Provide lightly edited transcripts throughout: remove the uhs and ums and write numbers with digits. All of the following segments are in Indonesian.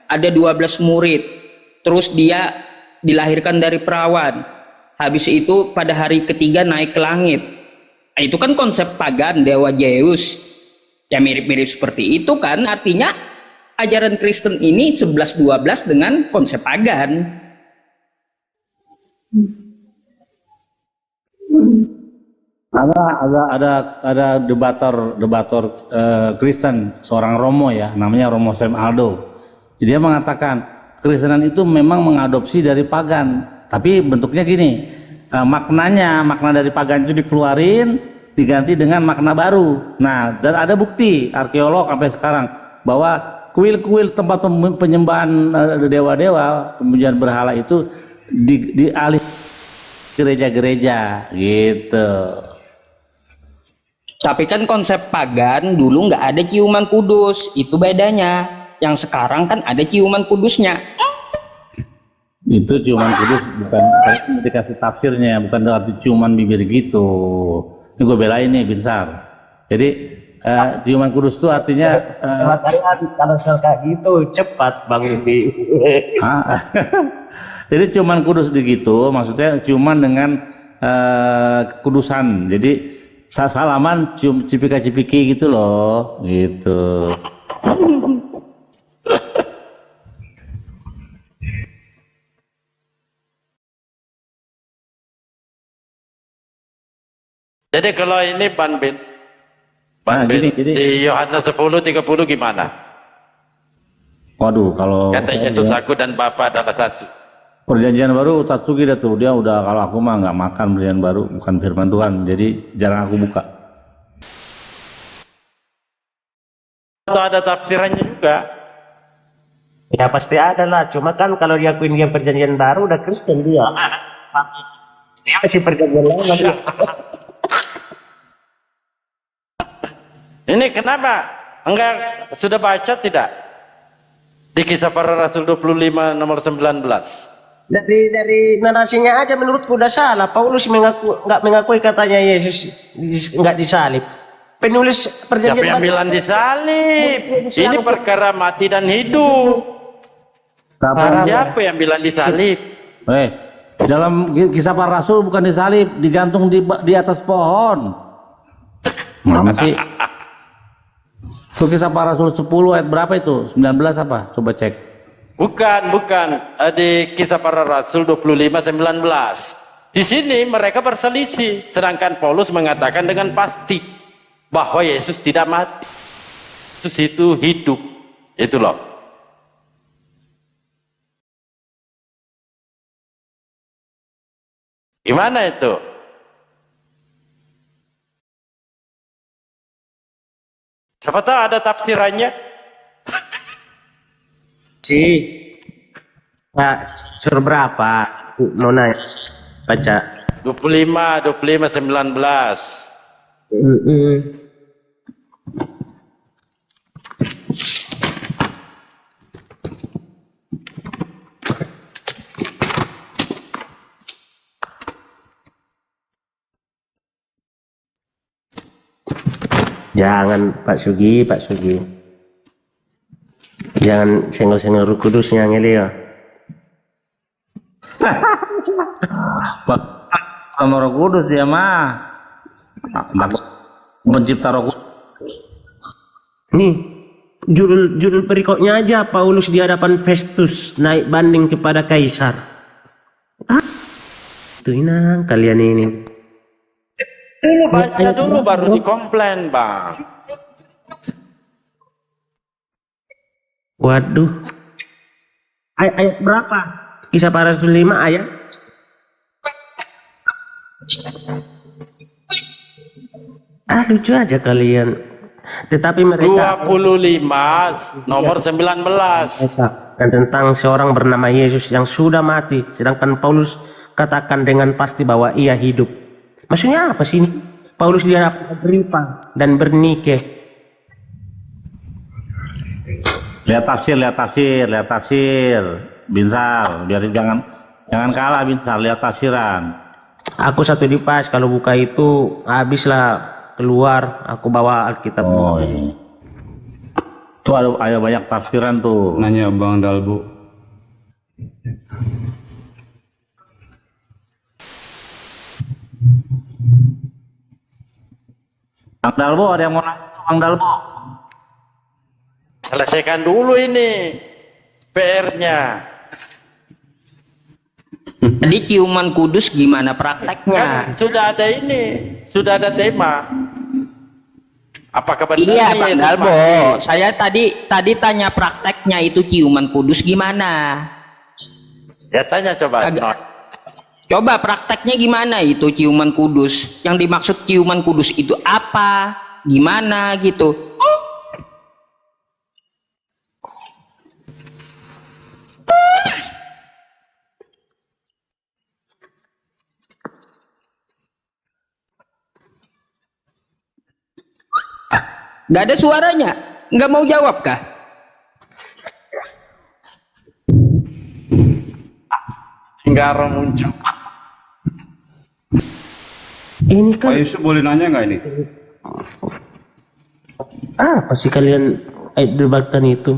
ada 12 murid, terus dia dilahirkan dari perawan, habis itu pada hari ketiga naik ke langit. Nah, itu kan konsep pagan, dewa Zeus ya, mirip-mirip seperti itu kan. Artinya ajaran Kristen ini 11-12 dengan konsep pagan. Ada debator Kristen, seorang Romo ya, namanya Romo Sam Aldo. Dia mengatakan Kristenan itu memang mengadopsi dari pagan, tapi bentuknya gini, makna dari pagan itu dikeluarin, diganti dengan makna baru. Nah, dan ada bukti arkeolog sampai sekarang bahwa kuil-kuil tempat penyembahan dewa-dewa, pemujaan berhala itu dialih gereja-gereja gitu. Tapi kan konsep pagan dulu nggak ada ciuman kudus, itu bedanya. Yang sekarang kan ada ciuman kudusnya. Itu ciuman kudus bukan, saya dikasih tafsirnya, bukan berarti ciuman bibir gitu. Ini gue belain nih Binsar. Jadi ciuman kudus itu artinya kalau soal kayak gitu cepat Bang Indi. Jadi ciuman kudus gitu, maksudnya ciuman dengan kekudusan. Jadi salaman cium cipika-cipiki gitu loh, gitu. Jadi kalau ini Banbin di Yohanes 10:30 gimana? Waduh, kalau kata Yesus aku dan Bapa adalah satu. Perjanjian baru Tatsuki dah tuh, dia udah, kalau aku mah nggak makan perjanjian baru, bukan firman Tuhan, jadi jarang aku buka. Atau ada tafsirannya juga? Ya pasti ada lah, cuma kan kalau diakuin dia perjanjian baru udah Kristen dia. Dia masih perjanjian lama dia. Ini kenapa? Enggak, sudah baca tidak? Di Kisah Para Rasul 25 nomor 19. Dari narasinya aja menurutku udah salah. Paulus nggak mengakui katanya Yesus nggak disalib. Penulis perjanjian siapa yang bilang disalib? Ini perkara mati dan hidup. Siapa yang bilang disalib? Dalam Kisah Para Rasul bukan disalib, digantung di atas pohon. Mana sih? Itu Kisah Para Rasul 10 ayat berapa itu? 19 apa? Coba cek. Bukan. Di Kisah Para Rasul 25:19. Di sini mereka berselisih, sedangkan Paulus mengatakan dengan pasti bahwa Yesus tidak mati. Yesus itu hidup. Itu loh. Gimana itu? Siapa tahu ada tafsirannya? Sur berapa? Nona baca 25:19. Jangan Pak Sugi. Jangan senggol-senggol Roh Kudusnya ngelio. Sama Roh Kudus dia mah. Pencipta Roh Kudus. Nih, judul perikopnya aja, Paulus di hadapan Festus naik banding kepada Kaisar. Itu inang kalian ini. Dulu baca dulu baru dikomplain, Bang. Waduh. Ayat berapa? Kisah Para Rasul 5 ayat. Lucu aja kalian. Tetapi mereka 25 nomor 19. dan tentang seorang bernama Yesus yang sudah mati, sedangkan Paulus katakan dengan pasti bahwa ia hidup. Maksudnya apa sih ini? Paulus dihadap Agripa dan Bernike. Lihat tafsir. Binsar, biar jangan kalah Binsar, lihat tafsiran. Aku satu di pas, kalau buka itu habislah keluar, aku bawa Alkitab. Oh iya. Tuh ada banyak tafsiran tuh. Nanya Bang Dalbo. Bang Dalbo, ada yang mau nanya tuh, Bang Dalbo? Selesaikan dulu ini PR-nya. Tadi ciuman kudus gimana prakteknya? Kan sudah ada ini, sudah ada tema. Apakah benar Iya nih Bang Yesus Dalbo, mati? saya tadi tanya prakteknya itu ciuman kudus gimana? Ya tanya coba. Kagak. Coba prakteknya gimana itu ciuman kudus? Yang dimaksud ciuman kudus itu apa? Gimana gitu? Gak ada suaranya? Nggak mau jawab kah? Singgara muncul. Ini Pak kan Yusuf boleh nanya nggak ini? apa sih kalian debatkan itu?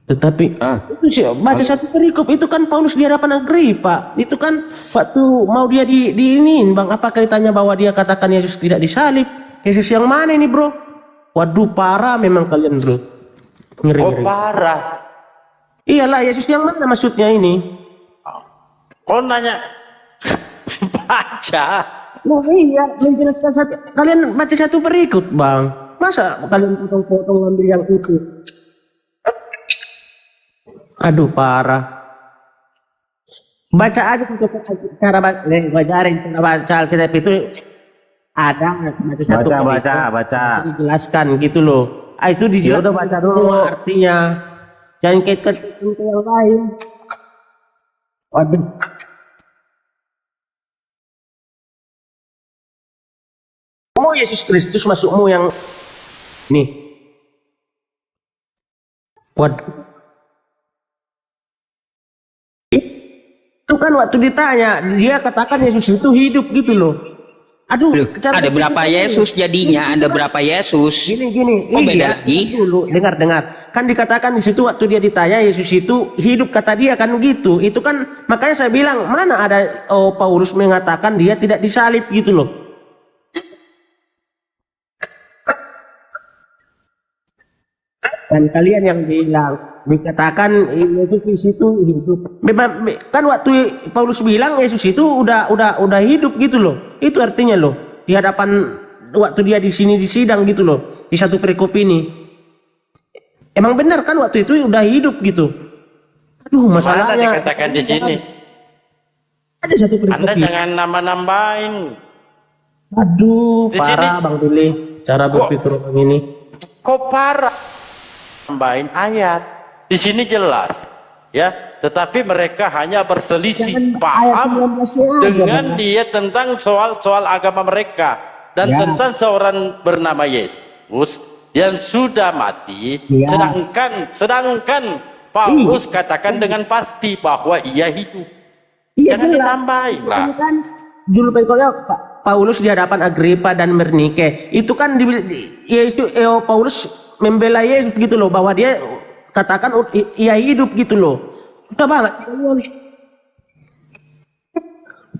Tetapi itu sih baca satu perikop itu kan Paulus di hadapan Agripa. Itu kan waktu mau dia diinin Bang, apa kaitannya bahwa dia katakan Yesus tidak disalib? Yesus yang mana ini, Bro? Waduh, parah memang kalian, Bro. Ngeri. Oh parah. Iyalah, Yesus yang mana maksudnya ini? Kau nanya baca. Nah iya, menjelaskan satu. Kalian baca satu perikop, Bang. Masa kalian potong-potong ngambil yang itu? Aduh, parah. Baca aja satu cara baca Alkitab itu ada baca satu Baca. dijelaskan gitu loh. Itu dijelaskan. Udah baca dulu. Artinya jangan kaitkan ke yang lain. Waduh. Mau Yesus Kristus masukmu yang nih. Waduh. Itu kan waktu ditanya, dia katakan Yesus itu hidup gitu loh. Aduh, Loh, cara ada berapa berpikir Yesus jadinya? Ada berapa Yesus? Gini. Oh, beda lagi? Dulu dengar. Kan dikatakan di situ waktu dia ditanya Yesus itu hidup kata dia kan gitu. Itu kan makanya saya bilang mana ada Paulus mengatakan dia tidak disalib gitu loh. Dan kalian yang bilang dikatakan Yesus di situ hidup. Kan waktu Paulus bilang Yesus itu udah hidup gitu loh. Itu artinya loh di hadapan waktu dia di sini di sidang gitu loh di satu perikop ini. Emang benar kan waktu itu udah hidup gitu. Aduh Mana masalahnya. dikatakan di sini? Ada satu perikop Anda ini. jangan nambah-nambahin. Aduh Di parah sini- Bang Tuli cara berpikir orang ini. Kok parah? Tambahin ayat. Di sini jelas, ya. Tetapi mereka hanya berselisih paham dengan dia tentang soal agama mereka dan tentang seorang bernama Yesus yang sudah mati. Sedangkan Paulus katakan dengan pasti bahwa ia hidup. Iya, Jangan jelas. ditambahin lah. Ini kan juru perikopnya Paulus di hadapan Agripa dan Bernike. Itu kan Paulus membela Yesus gitu loh, bahwa dia katakan ia hidup gitu loh. Sudah banget.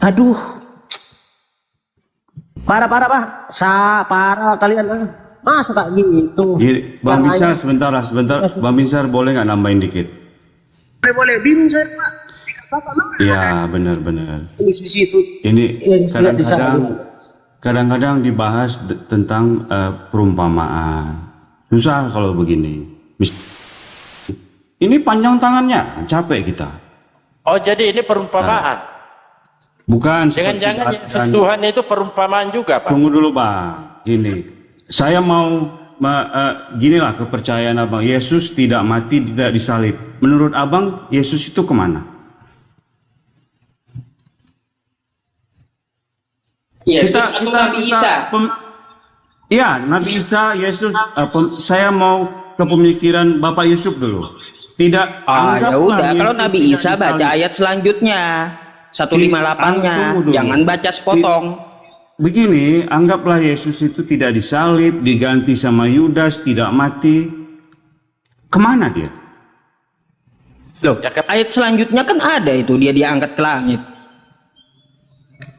Aduh. Parah Pak. Parah kalian. Masa kayak gitu. Gini, Bang Binsar sebentar. Bang Binsar boleh nggak nambahin dikit? Boleh bingung saya Pak. Bapak mana? Iya, benar. Di situ. Ini Yesus tidak kadang-kadang dibahas tentang perumpamaan. Susah kalau begini. Ini panjang tangannya, capek kita. Oh, jadi ini perumpamaan. Bukan. Jangan-jangan seperti Yesus Tuhan itu perumpamaan juga, Pak. Tunggu dulu Bang. Gini, saya mau ginilah kepercayaan Abang. Yesus tidak mati, tidak disalib. Menurut Abang, Yesus itu kemana? Yesus atau Nabi Isa? Iya, Nabi Isa, Yesus. Saya mau ke pemikiran Bapak Yusuf dulu. Tidak. Ya udah, Yesus kalau Nabi tidak Isa baca disalib. ayat selanjutnya 158-nya, Tunggu dulu. jangan baca sepotong. Begini, anggaplah Yesus itu tidak disalib, diganti sama Yudas, tidak mati. Kemana dia? Loh, Ya kan- ayat selanjutnya kan ada itu dia diangkat ke langit.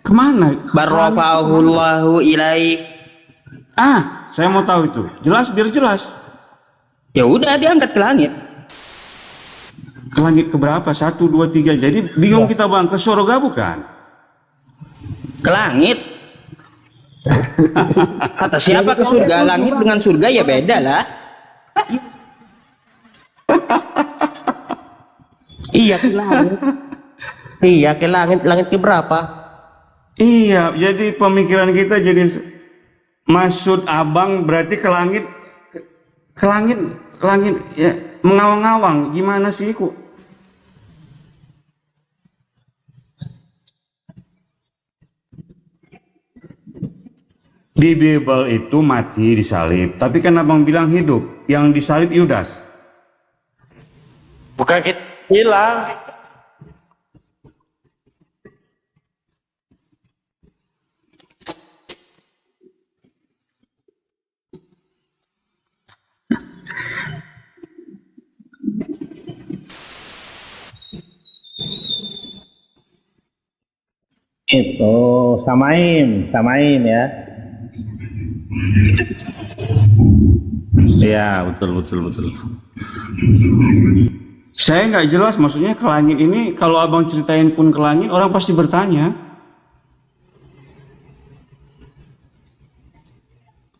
Kemana? Barrafa'ahullahu ilaih. Saya mau tahu itu. Jelas, biar jelas. Ya udah diangkat ke langit. Ke langit keberapa? 1, 2, 3. Jadi bingung kita bang, ke surga bukan? Ke langit. Kata siapa ke surga? Langit dengan surga ya beda lah. Iya ke langit. Iya ke langit. Langit ke berapa? Iya, jadi pemikiran kita jadi maksud abang berarti ke langit, ke langit ya mengawang-awang. Gimana sih kok? Di Bible itu mati disalib, tapi kan abang bilang hidup. Yang disalib Yudas. Bukan kita bilang. Itu samaim ya. Iya, betul. Saya nggak jelas maksudnya ke langit ini, kalau abang ceritain pun ke langit, orang pasti bertanya.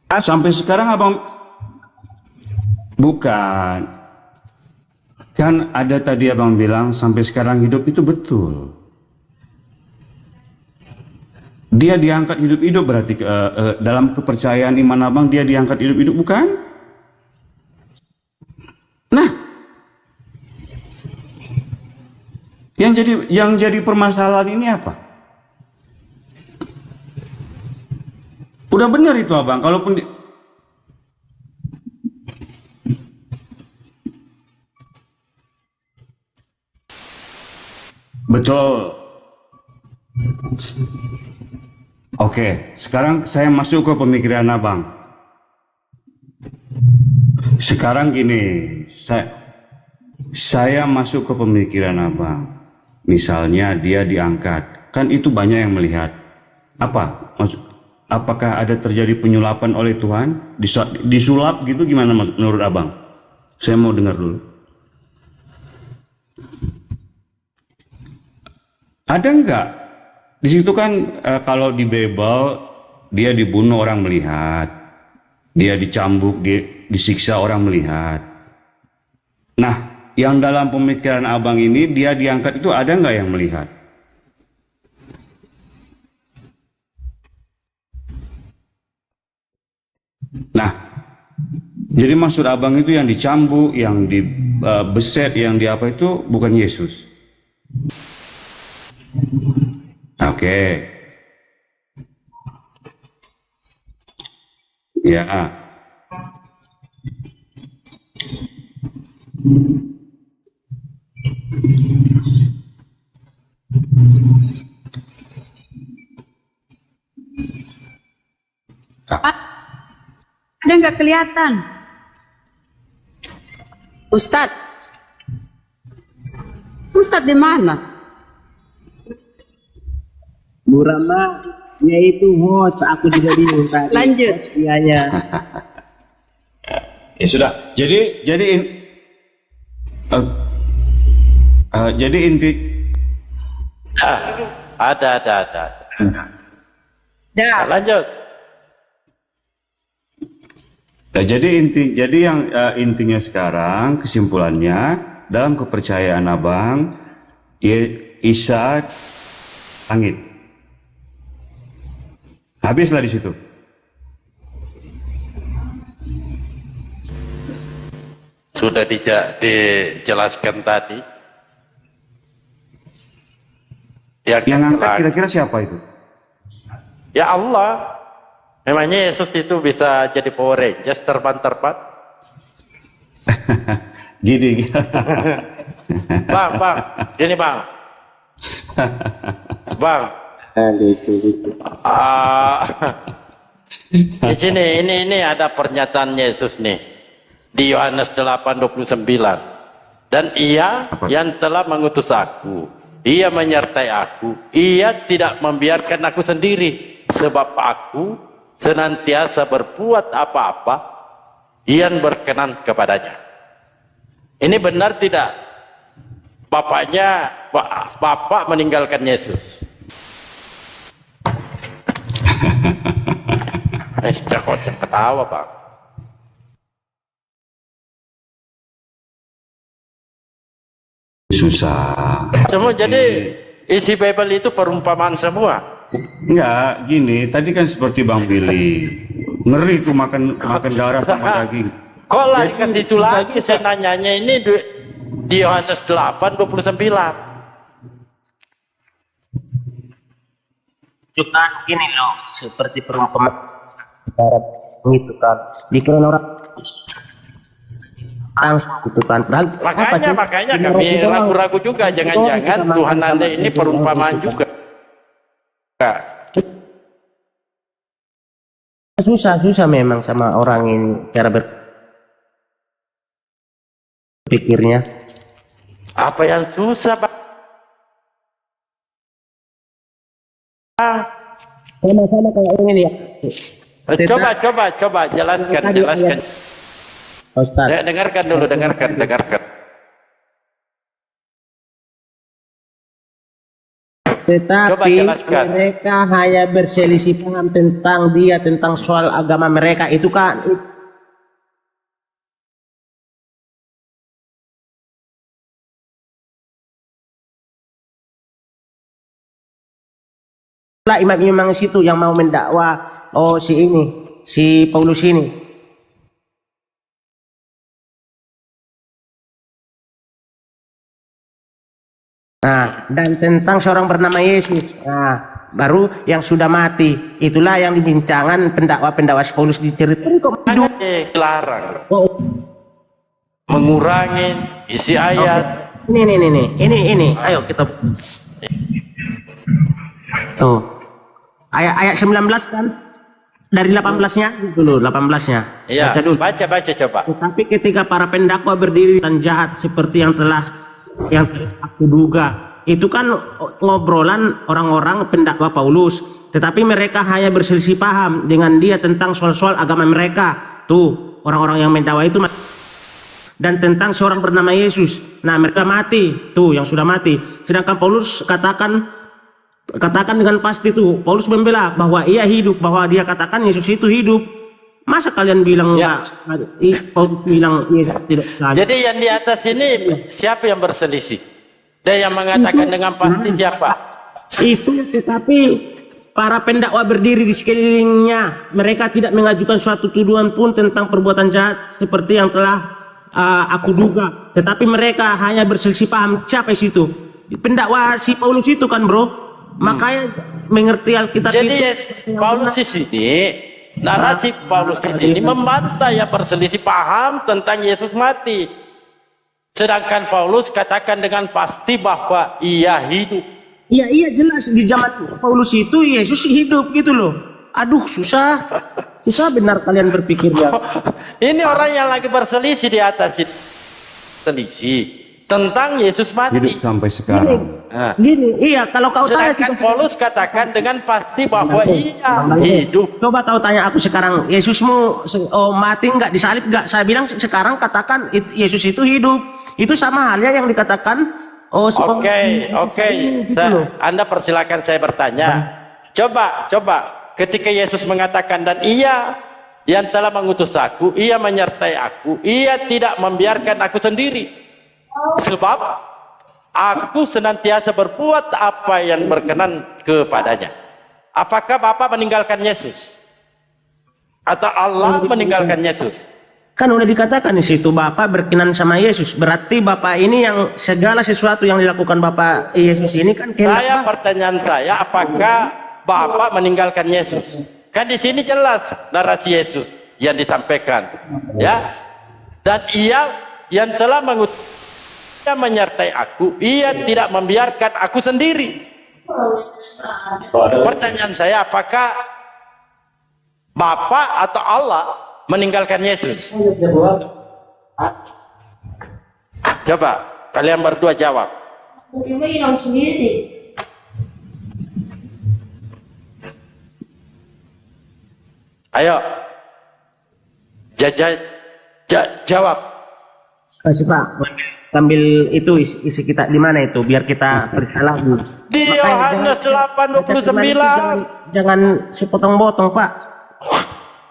Sampai sekarang abang bukan. Kan ada tadi abang bilang sampai sekarang hidup itu betul. Dia diangkat hidup-hidup berarti dalam kepercayaan iman abang dia diangkat hidup-hidup bukan? Nah, yang jadi permasalahan ini apa? Udah benar itu abang, kalaupun betul. Oke, sekarang saya masuk ke pemikiran abang. Sekarang gini, saya masuk ke pemikiran abang. Misalnya dia diangkat, kan itu banyak yang melihat. Apakah ada terjadi penyulapan oleh Tuhan? Disulap gitu gimana menurut abang? Saya mau dengar dulu. Ada enggak? Di situ kan kalau di Bible dia dibunuh orang melihat, dia dicambuk, dia disiksa orang melihat. Nah, yang dalam pemikiran abang ini dia diangkat itu ada nggak yang melihat? Nah, jadi maksud abang itu yang dicambuk, yang dibeset, yang di apa itu bukan Yesus. Oke. Ya. Ada nggak kelihatan? Ustadz? Ustadz di mana? Bu Rama, ya itu host, aku juga bingung tadi. Lanjut. Sekiannya. Ya sudah. Jadi inti Ada. Dah. Lanjut. Nah, jadi yang intinya sekarang kesimpulannya dalam kepercayaan abang, Isa langit. Habislah di situ. Sudah dijelaskan tadi. Yang angkat kira-kira siapa itu? Ya Allah. Memangnya Yesus itu bisa jadi Power Rangers terbang-terbang? Gini. Bang. Gini bang. Bang. Lucu. Di sini ini ada pernyataan Yesus nih. di Yohanes 8:29. Dan ia yang telah mengutus aku, ia menyertai aku, ia tidak membiarkan aku sendiri, sebab aku senantiasa berbuat apa-apa yang berkenan kepadanya. Ini benar tidak? Bapak meninggalkan Yesus. Kocak ketawa, Pak. Susah. Semua jadi isi Bible itu perumpamaan semua. Enggak, gini, tadi kan seperti Bang Billy. Ngeri tuh makan darah sama daging. Kok lari ke itu lagi? Saya nanyanya ini di Yohanes 8:29. Juga gini loh, seperti perumpamaan barat gitu kan. Dikira orang langsung gitu kan. Makanya kami ragu-ragu juga, jangan-jangan Tuhan Anda ini perumpamaan juga. Susah memang sama orang ini cara berpikirnya. Apa yang susah, Pak? Sama-sama kayak ini ya. Coba jelaskan. Ustaz. Dengarkan dulu, dengarkan. Coba Tetapi jelaskan. mereka hanya berselisih paham tentang soal agama mereka itu kan. Lah imam-imam situ yang mau mendakwa si Paulus ini. Nah, dan tentang seorang bernama Yesus. Nah, baru yang sudah mati. Itulah yang dibincangan pendakwa si Paulus diceritain kok hidup. Larang Oh, mengurangi isi ayat. ini. Ayo kita. Tuh. Ayat 19 kan? Dari 18-nya dulu, 18-nya. Iya, Baca dulu. baca coba. Tetapi ketika para pendakwa berdiri dan jahat seperti yang aku duga, itu kan ngobrolan orang-orang pendakwa Paulus. Tetapi mereka hanya berselisih paham dengan dia tentang soal-soal agama mereka. Tuh, orang-orang yang mendakwa itu dan tentang seorang bernama Yesus. Nah, mereka mati. Tuh, yang sudah mati. Sedangkan Paulus katakan dengan pasti tuh, Paulus membela bahwa ia hidup, bahwa dia katakan Yesus itu hidup. Masa kalian bilang Paulus bilang Yesus tidak salah. Jadi yang di atas ini siapa yang berselisih? Dan yang mengatakan dengan pasti siapa? Itu, tetapi para pendakwa berdiri di sekelilingnya, mereka tidak mengajukan suatu tuduhan pun tentang perbuatan jahat seperti yang telah aku duga. Tetapi mereka hanya berselisih paham siapa itu. Pendakwa si Paulus itu kan, bro. Makanya mengerti Alkitab Jadi itu. Paulus di sini, narasi Paulus di sini membantah yang berselisih paham tentang Yesus mati. Sedangkan Paulus katakan dengan pasti bahwa ia hidup. Iya jelas di zaman Paulus itu Yesus hidup gitu loh. Aduh, susah benar kalian berpikirnya. Ini orang yang lagi berselisih di atas ini. Selisih tentang Yesus mati. Hidup sampai sekarang. Gini, iya kalau kau tanya, Sedangkan Paulus katakan dengan pasti bahwa ia hidup. coba kau tanya aku sekarang, Yesusmu mati nggak, disalib nggak? Saya bilang sekarang katakan Yesus itu hidup. Itu sama halnya yang dikatakan Oke. Anda persilakan saya bertanya. Coba ketika Yesus mengatakan dan ia yang telah mengutus aku, ia menyertai aku, ia tidak membiarkan aku sendiri. Sebab aku senantiasa berbuat apa yang berkenan kepadanya. Apakah Bapak meninggalkan Yesus? Atau Allah meninggalkan Yesus? kan udah dikatakan di situ Bapak berkenan sama Yesus. Berarti Bapak ini yang segala sesuatu yang dilakukan Bapak Yesus ini kan Pertanyaan saya, apakah Bapak meninggalkan Yesus? Kan di sini jelas narasi Yesus yang disampaikan, ya. Dan ia yang telah mengutus, ia menyertai aku, ia tidak membiarkan aku sendiri. Pertanyaan saya, apakah Bapak atau Allah meninggalkan Yesus? Coba kalian berdua jawab. Tiba-tiba hilang sendiri. Ayo. Jawab. Kasih Pak, ambil itu isi kita di mana itu biar kita periksa lagi. Di Yohanes 8:29. Jangan sepotong-potong Pak.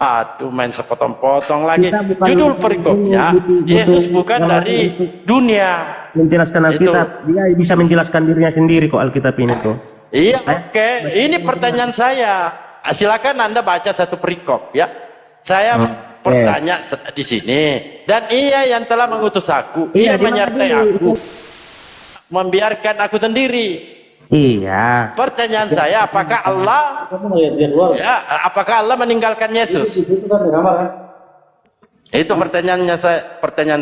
Aduh, main sepotong-potong lagi. Kita bukan- Judul perikopnya, Yesus bukan dari dunia. Menjelaskan Alkitab, dia bisa menjelaskan dirinya sendiri kok Alkitab ini tuh. Iya, oke. Ini pertanyaan saya. Silakan Anda baca satu perikop ya. Saya bertanya di sini, dan Ia yang telah mengutus aku, Iya, Ia di mana menyertai dulu? aku, membiarkan aku sendiri. Iya. Pertanyaan saya, apakah Allah apakah Allah meninggalkan Yesus? Itu pertanyaan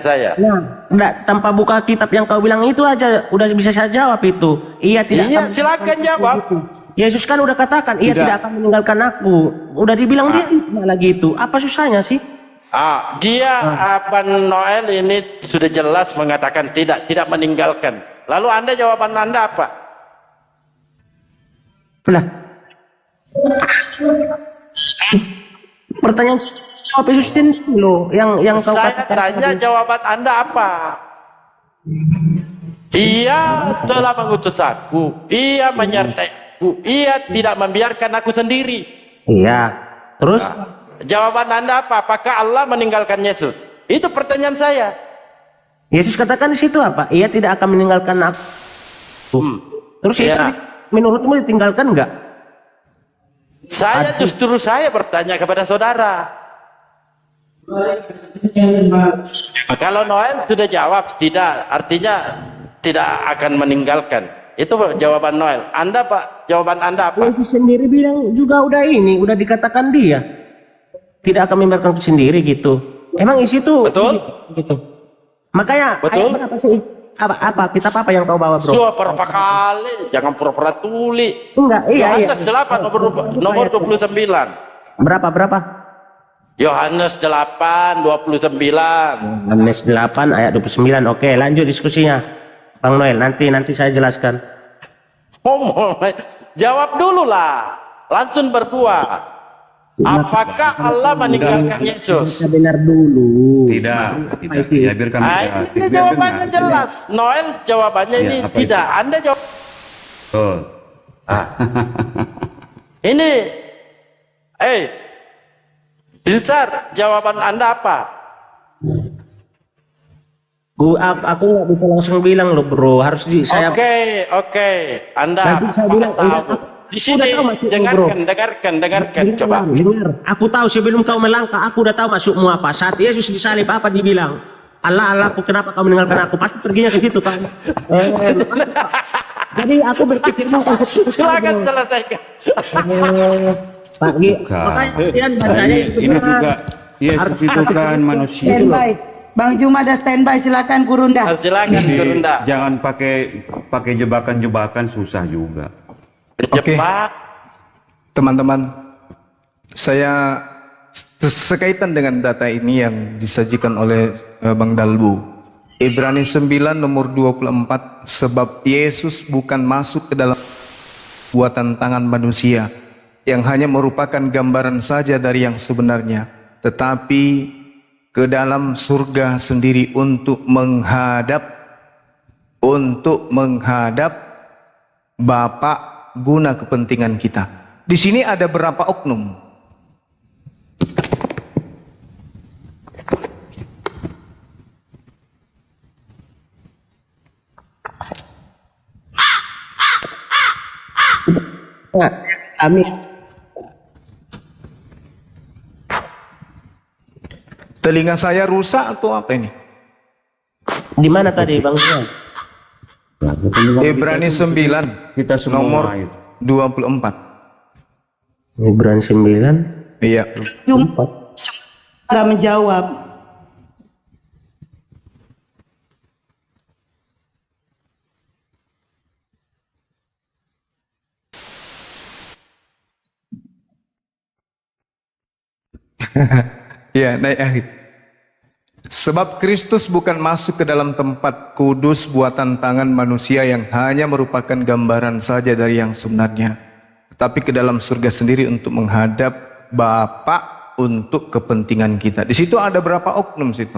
saya. Nah, enggak, tanpa buka kitab yang kau bilang itu aja udah bisa saya jawab itu. Iya tidak. Iya, akan- silakan jawab. Yesus kan udah katakan, ia tidak akan meninggalkan aku. Udah dibilang dia lagi itu. Apa susahnya sih? Apa Noel ini sudah jelas mengatakan tidak meninggalkan. Lalu jawaban Anda apa? Lah. Pertanyaan saya jawab Yesus sendiri loh. Yang kau Saya katakan. tanya jawaban Anda apa? Ia telah mengutus aku, Ia menyertai aku, Ia tidak membiarkan aku sendiri. Iya. Terus? Jawaban Anda apa? Apakah Allah meninggalkan Yesus? Itu pertanyaan saya. Yesus katakan di situ apa? Ia tidak akan meninggalkan aku. Terus itu Iya. menurutmu ditinggalkan enggak? Justru saya bertanya kepada saudara. Kalau Noel sudah jawab tidak, artinya tidak akan meninggalkan. Itu jawaban Noel. Anda Pak, jawaban Anda apa? Yesus sendiri bilang juga udah dikatakan dia tidak akan membiarkan aku sendiri gitu. Emang isi itu Betul. gitu. Makanya Betul. ayat berapa sih? Apa kitab apa yang kau bawa, Bro? Dua berapa kali? Jangan pura-pura tuli. Enggak, iya. Yohanes 8 nomor 29. Berapa? Yohanes 8 29. Yohanes 8 ayat 29. Oke, lanjut diskusinya. Bang Noel, nanti saya jelaskan. Jawab dulu lah. Langsung berdua. Apakah Allah meninggalkan Yesus? Kita benar dulu. Tidak. Ya, biarkan dia. Ini jawabannya jelas. Noel jawabannya ini apa tidak. Anda jawab. Betul. Ini. Binsar, jawaban Anda apa? Aku nggak bisa langsung bilang loh, Bro. Harus saya. Oke. Anda Nanti saya bilang, tahu. enggak, Di sini udah tahu maksudmu, Bro. dengarkan. Coba. Dengar. Aku tahu sebelum kau melangkah, aku udah tahu maksudmu apa. Saat Yesus disalib apa dibilang? Allah, aku kenapa kau meninggalkan aku? Pasti perginya ke situ kan. Jadi aku berpikir mungkin Silakan selesaikan. Pak Gi, makanya kalian bacanya itu Ini benar. juga Yesus itu kan manusia. Standby. Bang Juma ada standby, silakan Kurunda. Silakan Jadi, Gurunda. jangan pakai jebakan-jebakan, susah juga. Oke. Jebak. Teman-teman, saya sekaitan dengan data ini yang disajikan oleh Bang Dalbu. Ibrani 9 nomor 24, sebab Yesus bukan masuk ke dalam buatan tangan manusia yang hanya merupakan gambaran saja dari yang sebenarnya, tetapi ke dalam surga sendiri untuk menghadap Bapa guna kepentingan kita. Di sini ada berapa oknum? Nah, amin. Telinga saya rusak atau apa ini? Di mana tadi Bang Jian? Ibrani 9 Kita semua nomor itu. 24. Ibrani 9. Iya. Cuma nggak menjawab. Iya, naik akhir. Sebab Kristus bukan masuk ke dalam tempat kudus buatan tangan manusia yang hanya merupakan gambaran saja dari yang sebenarnya, tetapi ke dalam surga sendiri untuk menghadap Bapa untuk kepentingan kita. Di situ ada berapa oknum situ?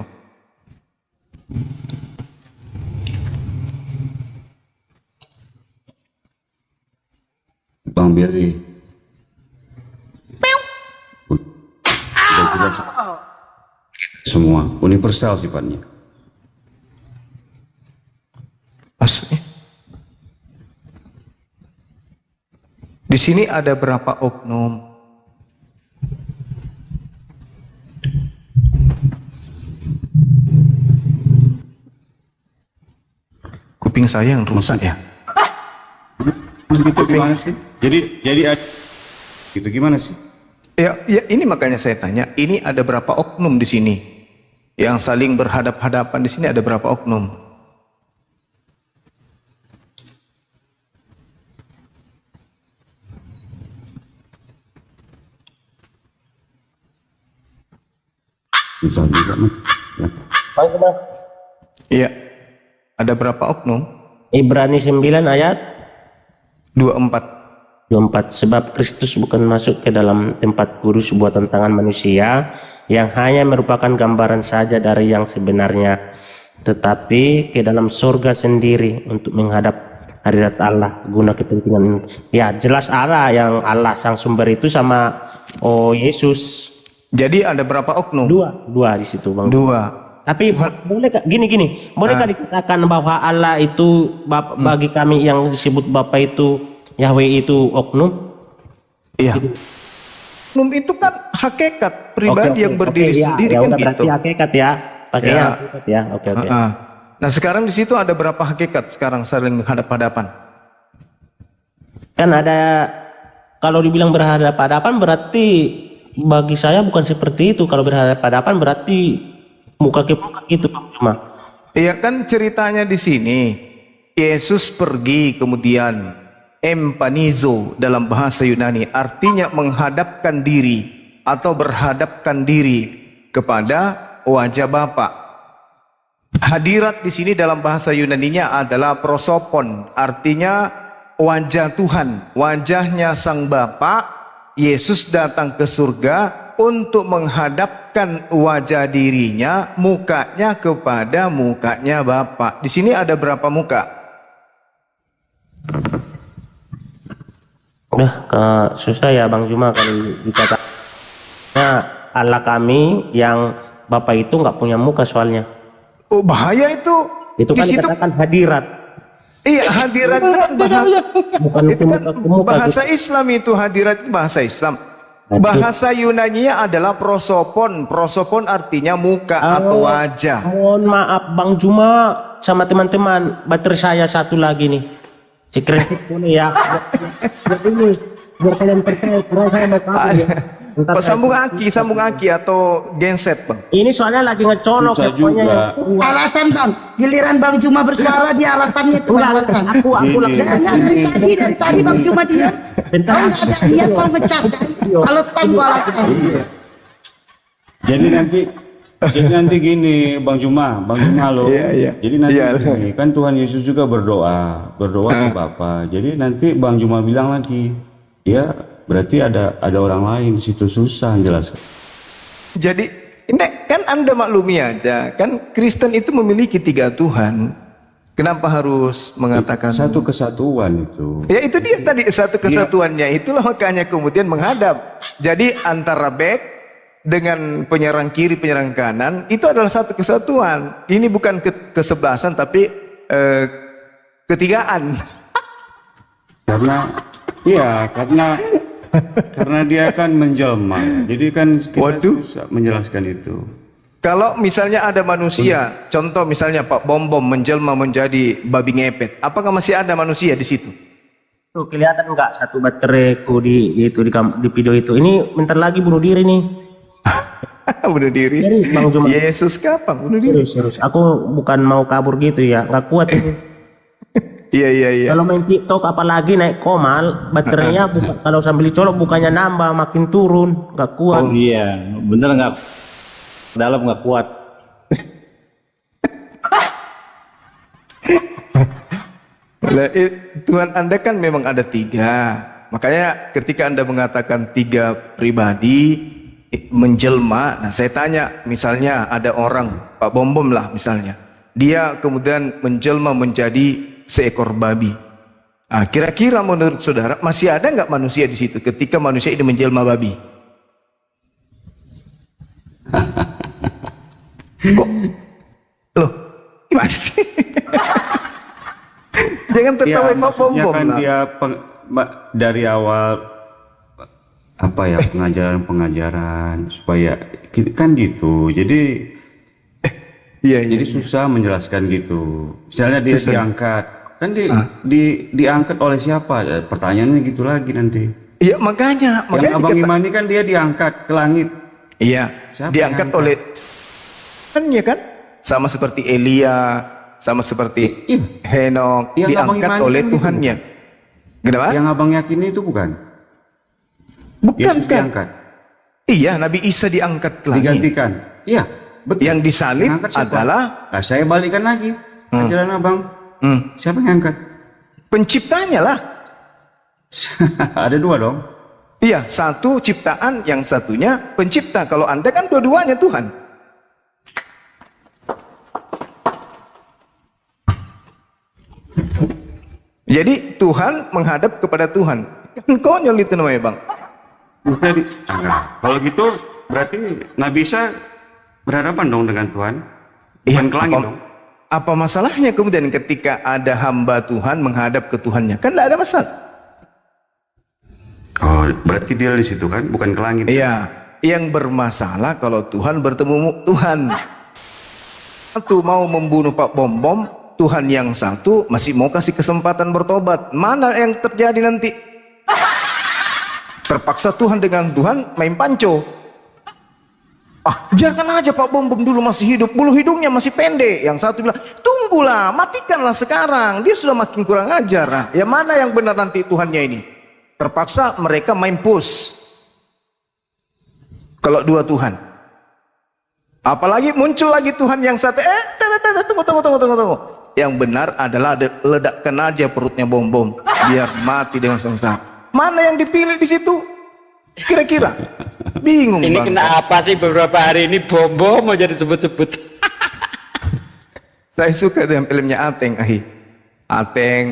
Bang Billy. Udah jelas. Semua universal sifatnya. Maksudnya? Di sini ada berapa oknum? Kuping saya yang rusak ya? Itu gimana sih? Jadi itu gimana sih? Ya, ini makanya saya tanya, ini ada berapa oknum di sini? Yang saling berhadap-hadapan di sini ada berapa oknum? Susah juga, Man. Ya. Iya. Ada berapa oknum? Ibrani 9 ayat 24. 24. Sebab Kristus bukan masuk ke dalam tempat kudus buatan tangan manusia yang hanya merupakan gambaran saja dari yang sebenarnya, tetapi ke dalam surga sendiri untuk menghadap hadirat Allah guna kepentingan ini. Ya jelas Allah, yang Allah sang sumber itu sama Yesus. Jadi ada berapa oknum? Dua di situ, Bang. Dua. Tapi boleh gini, bolehkah dikatakan bahwa Allah itu bagi kami yang disebut Bapa itu, Yahweh itu oknum? Iya. Oknum itu kan hakikat pribadi yang berdiri sendiri ya, kan berarti gitu. hakikat ya, pakai Ya. hakikat ya. Oke. Nah sekarang di situ ada berapa hakikat sekarang saling menghadap-hadapan? Kan ada, kalau dibilang berhadapan-hadapan berarti bagi saya bukan seperti itu. Kalau berhadapan-hadapan berarti muka ke muka gitu, Bang. Cuma Iya kan ceritanya di sini Yesus pergi kemudian empanizo dalam bahasa Yunani artinya menghadapkan diri atau berhadapkan diri kepada wajah Bapa. Hadirat di sini dalam bahasa Yunaninya adalah prosopon, artinya wajah Tuhan, wajahnya Sang Bapa. Yesus datang ke surga untuk menghadapkan wajah dirinya, mukanya kepada mukanya Bapa. Di sini ada berapa muka? udah susah ya, Bang Juma, kalau dikatakan Allah kami yang Bapa itu nggak punya muka soalnya. Oh bahaya itu. Itu Di kan situ dikatakan hadirat. iya hadirat itu kan bahasa, Bukan itu kan muka ke muka bahasa gitu. Islam itu hadirat itu bahasa Islam. Bahasa Yunaninya adalah prosopon. Prosopon artinya muka atau wajah. Mohon maaf Bang Juma sama teman-teman, baterai saya satu lagi nih. Screenshot boleh ya. Buat ini, biar kalian percaya. Karena saya mau kabur ya. Ntar Sambung aki atau genset bang. ini soalnya lagi ngecolok. Susah pokoknya juga. Alasan Bang, giliran Bang Juma bersuara dia alasannya itu alasan. Aku lagi. Jangan dari tadi Bang Juma dia. Bentar. Kau nggak ada niat mau ngecas kan? Alasan gua alasan. Jadi nanti gini Bang Juma loh. Iya. Jadi nanti Iya. gini, kan Tuhan Yesus juga berdoa ke Bapa. Jadi nanti Bang Juma bilang lagi, ya berarti ada orang lain di situ, susah jelas. Jadi ini kan Anda maklumi aja, kan Kristen itu memiliki 3 Tuhan. Kenapa harus mengatakan Satu kesatuan itu. Ya itu dia tadi satu kesatuannya. Itulah makanya kemudian menghadap. Jadi antara back dengan penyerang kiri, penyerang kanan itu adalah satu kesatuan. Ini bukan kesebelasan tapi ketigaan. Karena dia kan menjelma. Jadi kan kita susah menjelaskan itu. Kalau misalnya ada manusia, contoh misalnya Pak Bom menjelma menjadi babi ngepet, apakah masih ada manusia di situ? Tuh kelihatan nggak satu bateraiku di video itu? Ini bentar lagi bunuh diri nih. Bunuh diri. Serius, Bang Juma. Yesus kapan bunuh diri? Serius. Aku bukan mau kabur gitu ya, nggak kuat ini. Iya. Kalau main TikTok apalagi naik komal, baterainya kalau sambil dicolok bukannya nambah, makin turun, nggak kuat. Iya, bener nggak? Dalam nggak kuat. Tuhan Anda kan memang ada tiga. Makanya ketika Anda mengatakan tiga pribadi menjelma, nah saya tanya, misalnya ada orang, Pak Bom Bom lah misalnya, dia kemudian menjelma menjadi seekor babi. Nah, kira-kira menurut saudara masih ada nggak manusia di situ ketika manusia ini menjelma babi? Kok? Loh, gimana sih? Jangan tertawa Pak Bom maksudnya Bom kan lah. dia dari awal apa ya, pengajaran supaya kan gitu. Jadi Iya, jadi susah menjelaskan gitu. Misalnya dia diangkat, kan diangkat oleh siapa? Ya, pertanyaannya gitu lagi nanti. Iya, makanya Yang Abang Imani kan dia diangkat ke langit. Iya, Siapa diangkat yang oleh kan ya kan? Sama seperti Elia, sama seperti Henok, Yang Abang diangkat imani oleh kan gitu. Tuhannya. Kenapa? Yang Abang yakini itu bukan? Bukan Yesus kan? diangkat, Iya, Nabi Isa diangkat ke langit. digantikan. Iya, betul. Yang disalib Yang angkat siapa? adalah Nah, saya balikan lagi ajaran Abang. Siapa yang angkat? penciptanya lah. Ada dua dong. Iya, satu ciptaan, yang satunya pencipta. Kalau Anda kan dua-duanya Tuhan. Jadi Tuhan menghadap kepada Tuhan. Kan konyol itu namanya, Bang. Jadi, kalau gitu berarti Nabi Isa berhadapan dong dengan Tuhan. Bukan ke langit dong. Apa masalahnya kemudian ketika ada hamba Tuhan menghadap ke Tuhannya? Kan tidak ada masalah. Oh, berarti dia di situ kan, bukan ke langit. Iya, yang bermasalah kalau Tuhan bertemu Tuhan. Satu mau membunuh Pak Bom Bom, Tuhan yang satu masih mau kasih kesempatan bertobat. Mana yang terjadi nanti? Terpaksa Tuhan dengan Tuhan main panco. Biarkan aja Pak Bom Bom dulu masih hidup, bulu hidungnya masih pendek. Yang satu bilang, tunggulah, matikanlah sekarang. Dia sudah makin kurang ajar. Nah, ya mana yang benar nanti Tuhannya ini? Terpaksa mereka main push. Kalau dua Tuhan. Apalagi muncul lagi Tuhan yang satu. Tunggu. Yang benar adalah ledakkan aja perutnya Bom Bom, biar mati dengan sengsara. Mana yang dipilih di situ? Kira-kira? Bingung Ini Bang. kenapa sih beberapa hari ini Bom mau jadi sebut-sebut? Saya suka dengan filmnya Ateng, Ateng,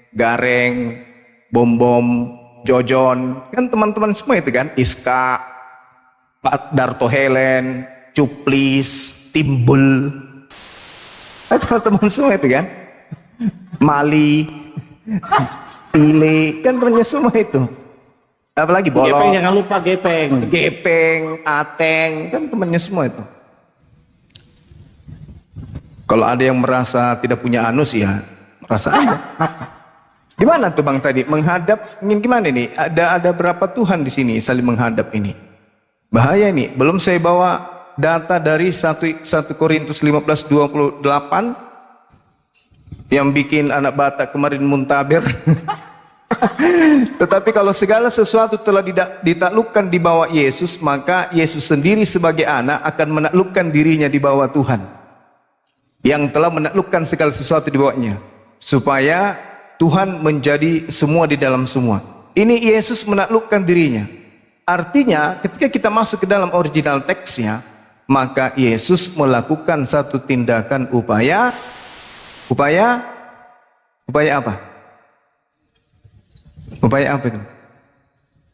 Gareng, Bom Bom, Jojon, kan teman-teman semua itu kan, Iska, Pak Darto Helen, Cuplis, Timbul, teman-teman semua itu kan, Mali, Pile, kan temannya semua itu. Apalagi Gepeng, Bolong, jangan lupa Gepeng. Gepeng, Ateng, kan temannya semua itu. Kalau ada yang merasa tidak punya anus ya, merasa aja. Di mana tuh Bang tadi? Menghadap, ingin gimana nih? Ada berapa Tuhan di sini saling menghadap ini? Bahaya nih. Belum saya bawa data dari 1 Korintus 15:28 yang bikin anak Batak kemarin muntaber. Tetapi kalau segala sesuatu telah ditaklukkan di bawah Yesus, maka Yesus sendiri sebagai anak akan menaklukkan dirinya di bawah Tuhan yang telah menaklukkan segala sesuatu di bawahnya, supaya Tuhan menjadi semua di dalam semua. Ini Yesus menaklukkan dirinya. Artinya ketika kita masuk ke dalam original teksnya, maka Yesus melakukan satu tindakan upaya apa? Upaya apa itu?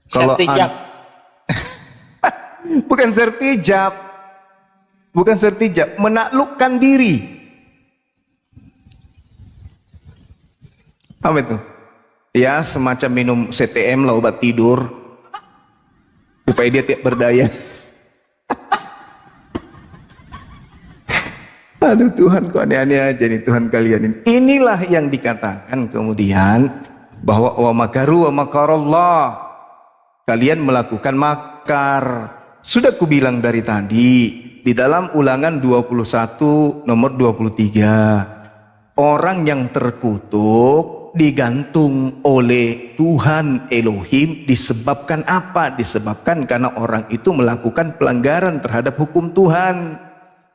Kalau Sertijab. bukan sertijab, menaklukkan diri. Apa itu? Ya semacam minum CTM lah, obat tidur, supaya dia tidak berdaya. Aduh Tuhan, kok aneh-aneh aja nih Tuhan kalian ini. Inilah yang dikatakan kemudian bahwa wa makaru wa makarallah, kalian melakukan makar. Sudah kubilang dari tadi di dalam Ulangan 21 nomor 23, orang yang terkutuk digantung oleh Tuhan Elohim disebabkan apa? Disebabkan karena orang itu melakukan pelanggaran terhadap hukum Tuhan.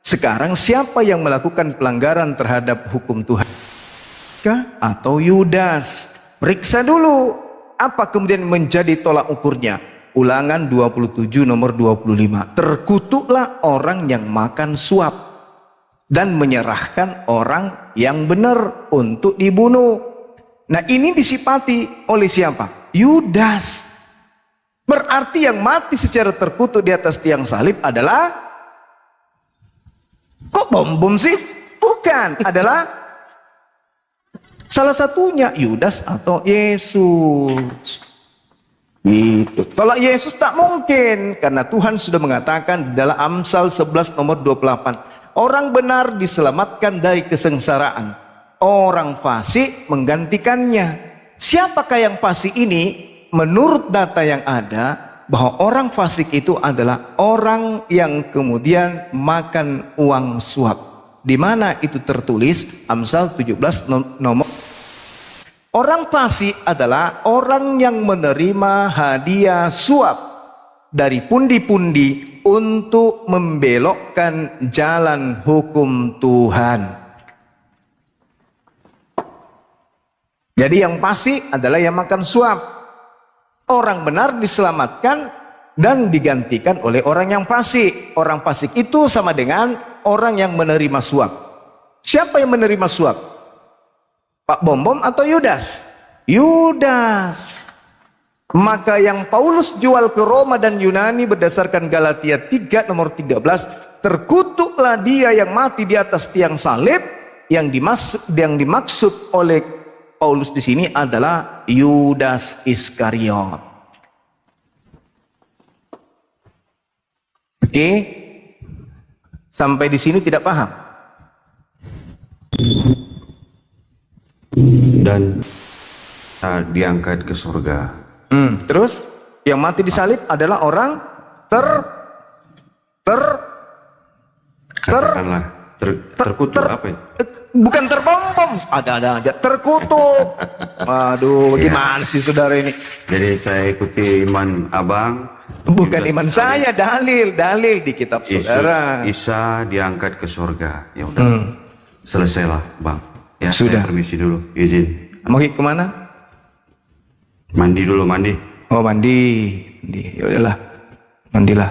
Sekarang siapa yang melakukan pelanggaran terhadap hukum Tuhan? kah atau Yudas? Periksa dulu apa kemudian menjadi tolak ukurnya. Ulangan 27 nomor 25. Terkutuklah orang yang makan suap dan menyerahkan orang yang benar untuk dibunuh. Nah, ini disifati oleh siapa? Yudas. Berarti yang mati secara terkutuk di atas tiang salib adalah, kok bom sih? Bukan, adalah salah satunya Yudas atau Yesus. Gitu. Kalau Yesus tak mungkin, karena Tuhan sudah mengatakan di dalam Amsal 11 nomor 28, orang benar diselamatkan dari kesengsaraan, orang fasik menggantikannya. Siapakah yang fasik ini? Menurut data yang ada, bahwa orang fasik itu adalah orang yang kemudian makan uang suap. Di mana itu tertulis? Amsal 17 nomor. Orang fasik adalah orang yang menerima hadiah suap dari pundi-pundi untuk membelokkan jalan hukum Tuhan. Jadi yang fasik adalah yang makan suap. Orang benar diselamatkan dan digantikan oleh orang yang fasik. Orang fasik itu sama dengan orang yang menerima suap. Siapa yang menerima suap? Pak Bom atau Yudas? Yudas. Maka yang Paulus jual ke Roma dan Yunani berdasarkan Galatia 3 nomor 13, terkutuklah dia yang mati di atas tiang salib. Yang dimaksud oleh Paulus di sini adalah Yudas Iskariot. Oke, sampai di sini tidak paham? Dan diangkat ke surga. Terus yang mati di salib adalah orang Katakanlah terkutuk apa ya? bukan terbom, ada aja terkutuk. Waduh, gimana sih saudara ini? Jadi saya ikuti iman abang. Bukan iman saya, dalil di kitab saudara. Isa diangkat ke surga. Ya udah, selesailah bang. Ya, Sudah. saya permisi dulu, izin. Mau kemana? Mandi dulu, mandi. Oh, mandi. Ya udahlah, mandilah.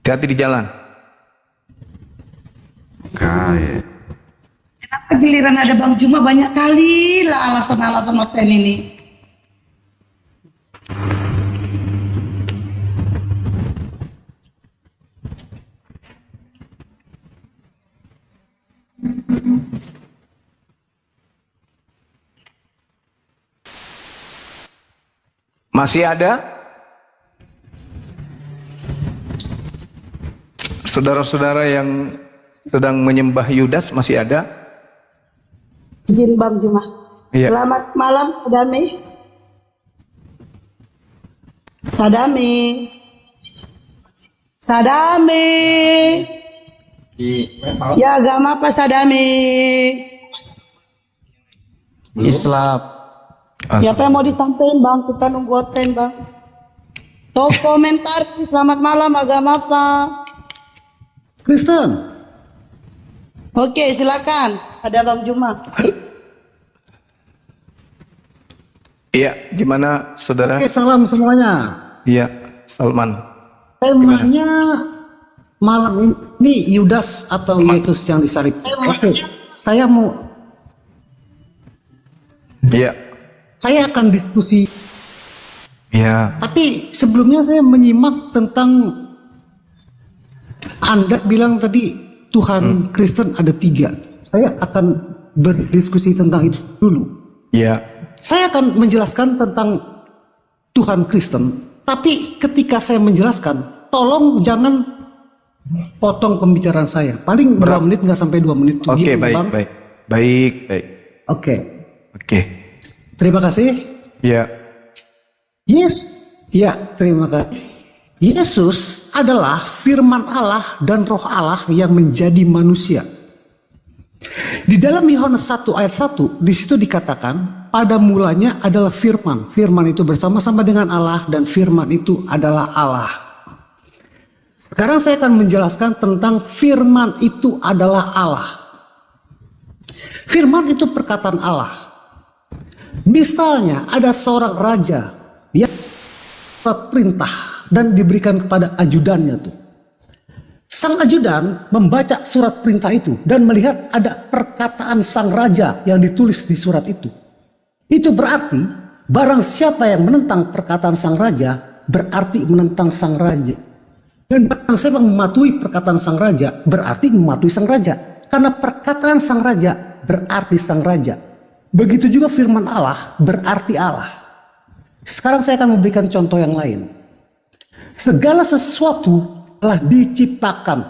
Hati-hati di jalan. Kayak Kenapa giliran ada Bang Juma banyak kali lah alasan-alasan hotel ini. Masih ada? Saudara-saudara yang sedang menyembah Yudas masih ada? Izin Bang Juma. Iya. Selamat malam Sadami. Sadami. Sadami. Ya agama apa Sadami? Islam. Siapa yang mau disampaikan Bang? Kita nunggu hotel Bang. Top komentar. Selamat malam, agama apa? Kristen. Oke, silakan. Ada Bang Juma. Iya, gimana saudara? Oke, salam semuanya. Iya, Salman. Temanya malam ini Yudas atau Yesus yang disalib. Oke, saya akan diskusi. Iya. Tapi sebelumnya saya menyimak tentang Anda bilang tadi Tuhan Kristen ada 3. Saya akan berdiskusi tentang itu dulu. Iya. Saya akan menjelaskan tentang Tuhan Kristen. Tapi ketika saya menjelaskan, tolong jangan potong pembicaraan saya. Paling berapa menit, nggak sampai 2 menit. Oke, baik. Oke. Terima kasih. Iya. Terima kasih. Yesus adalah firman Allah dan roh Allah yang menjadi manusia. Di dalam Yohanes 1 ayat 1, di situ dikatakan, pada mulanya adalah firman. Firman itu bersama-sama dengan Allah dan firman itu adalah Allah. Sekarang saya akan menjelaskan tentang firman itu adalah Allah. Firman itu perkataan Allah. Misalnya ada seorang raja, dia surat perintah dan diberikan kepada ajudannya tuh. Sang ajudan membaca surat perintah itu dan melihat ada perkataan sang raja yang ditulis di surat itu. Itu berarti barang siapa yang menentang perkataan sang raja berarti menentang sang raja. Dan barang siapa yang mematuhi perkataan sang raja berarti mematuhi sang raja. Karena perkataan sang raja berarti sang raja. Begitu juga firman Allah berarti Allah. Sekarang saya akan memberikan contoh yang lain. Segala sesuatu telah diciptakan,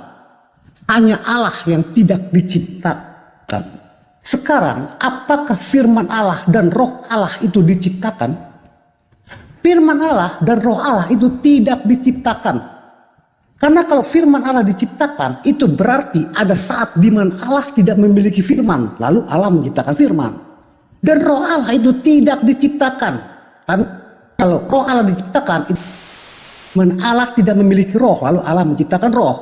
hanya Allah yang tidak diciptakan. Sekarang, apakah firman Allah dan roh Allah itu diciptakan? Firman Allah dan roh Allah itu tidak diciptakan. Karena kalau firman Allah diciptakan, itu berarti ada saat di mana Allah tidak memiliki firman, lalu Allah menciptakan firman. Dan roh Allah itu tidak diciptakan. Karena kalau roh Allah diciptakan, itu Allah tidak memiliki roh, lalu Allah menciptakan roh.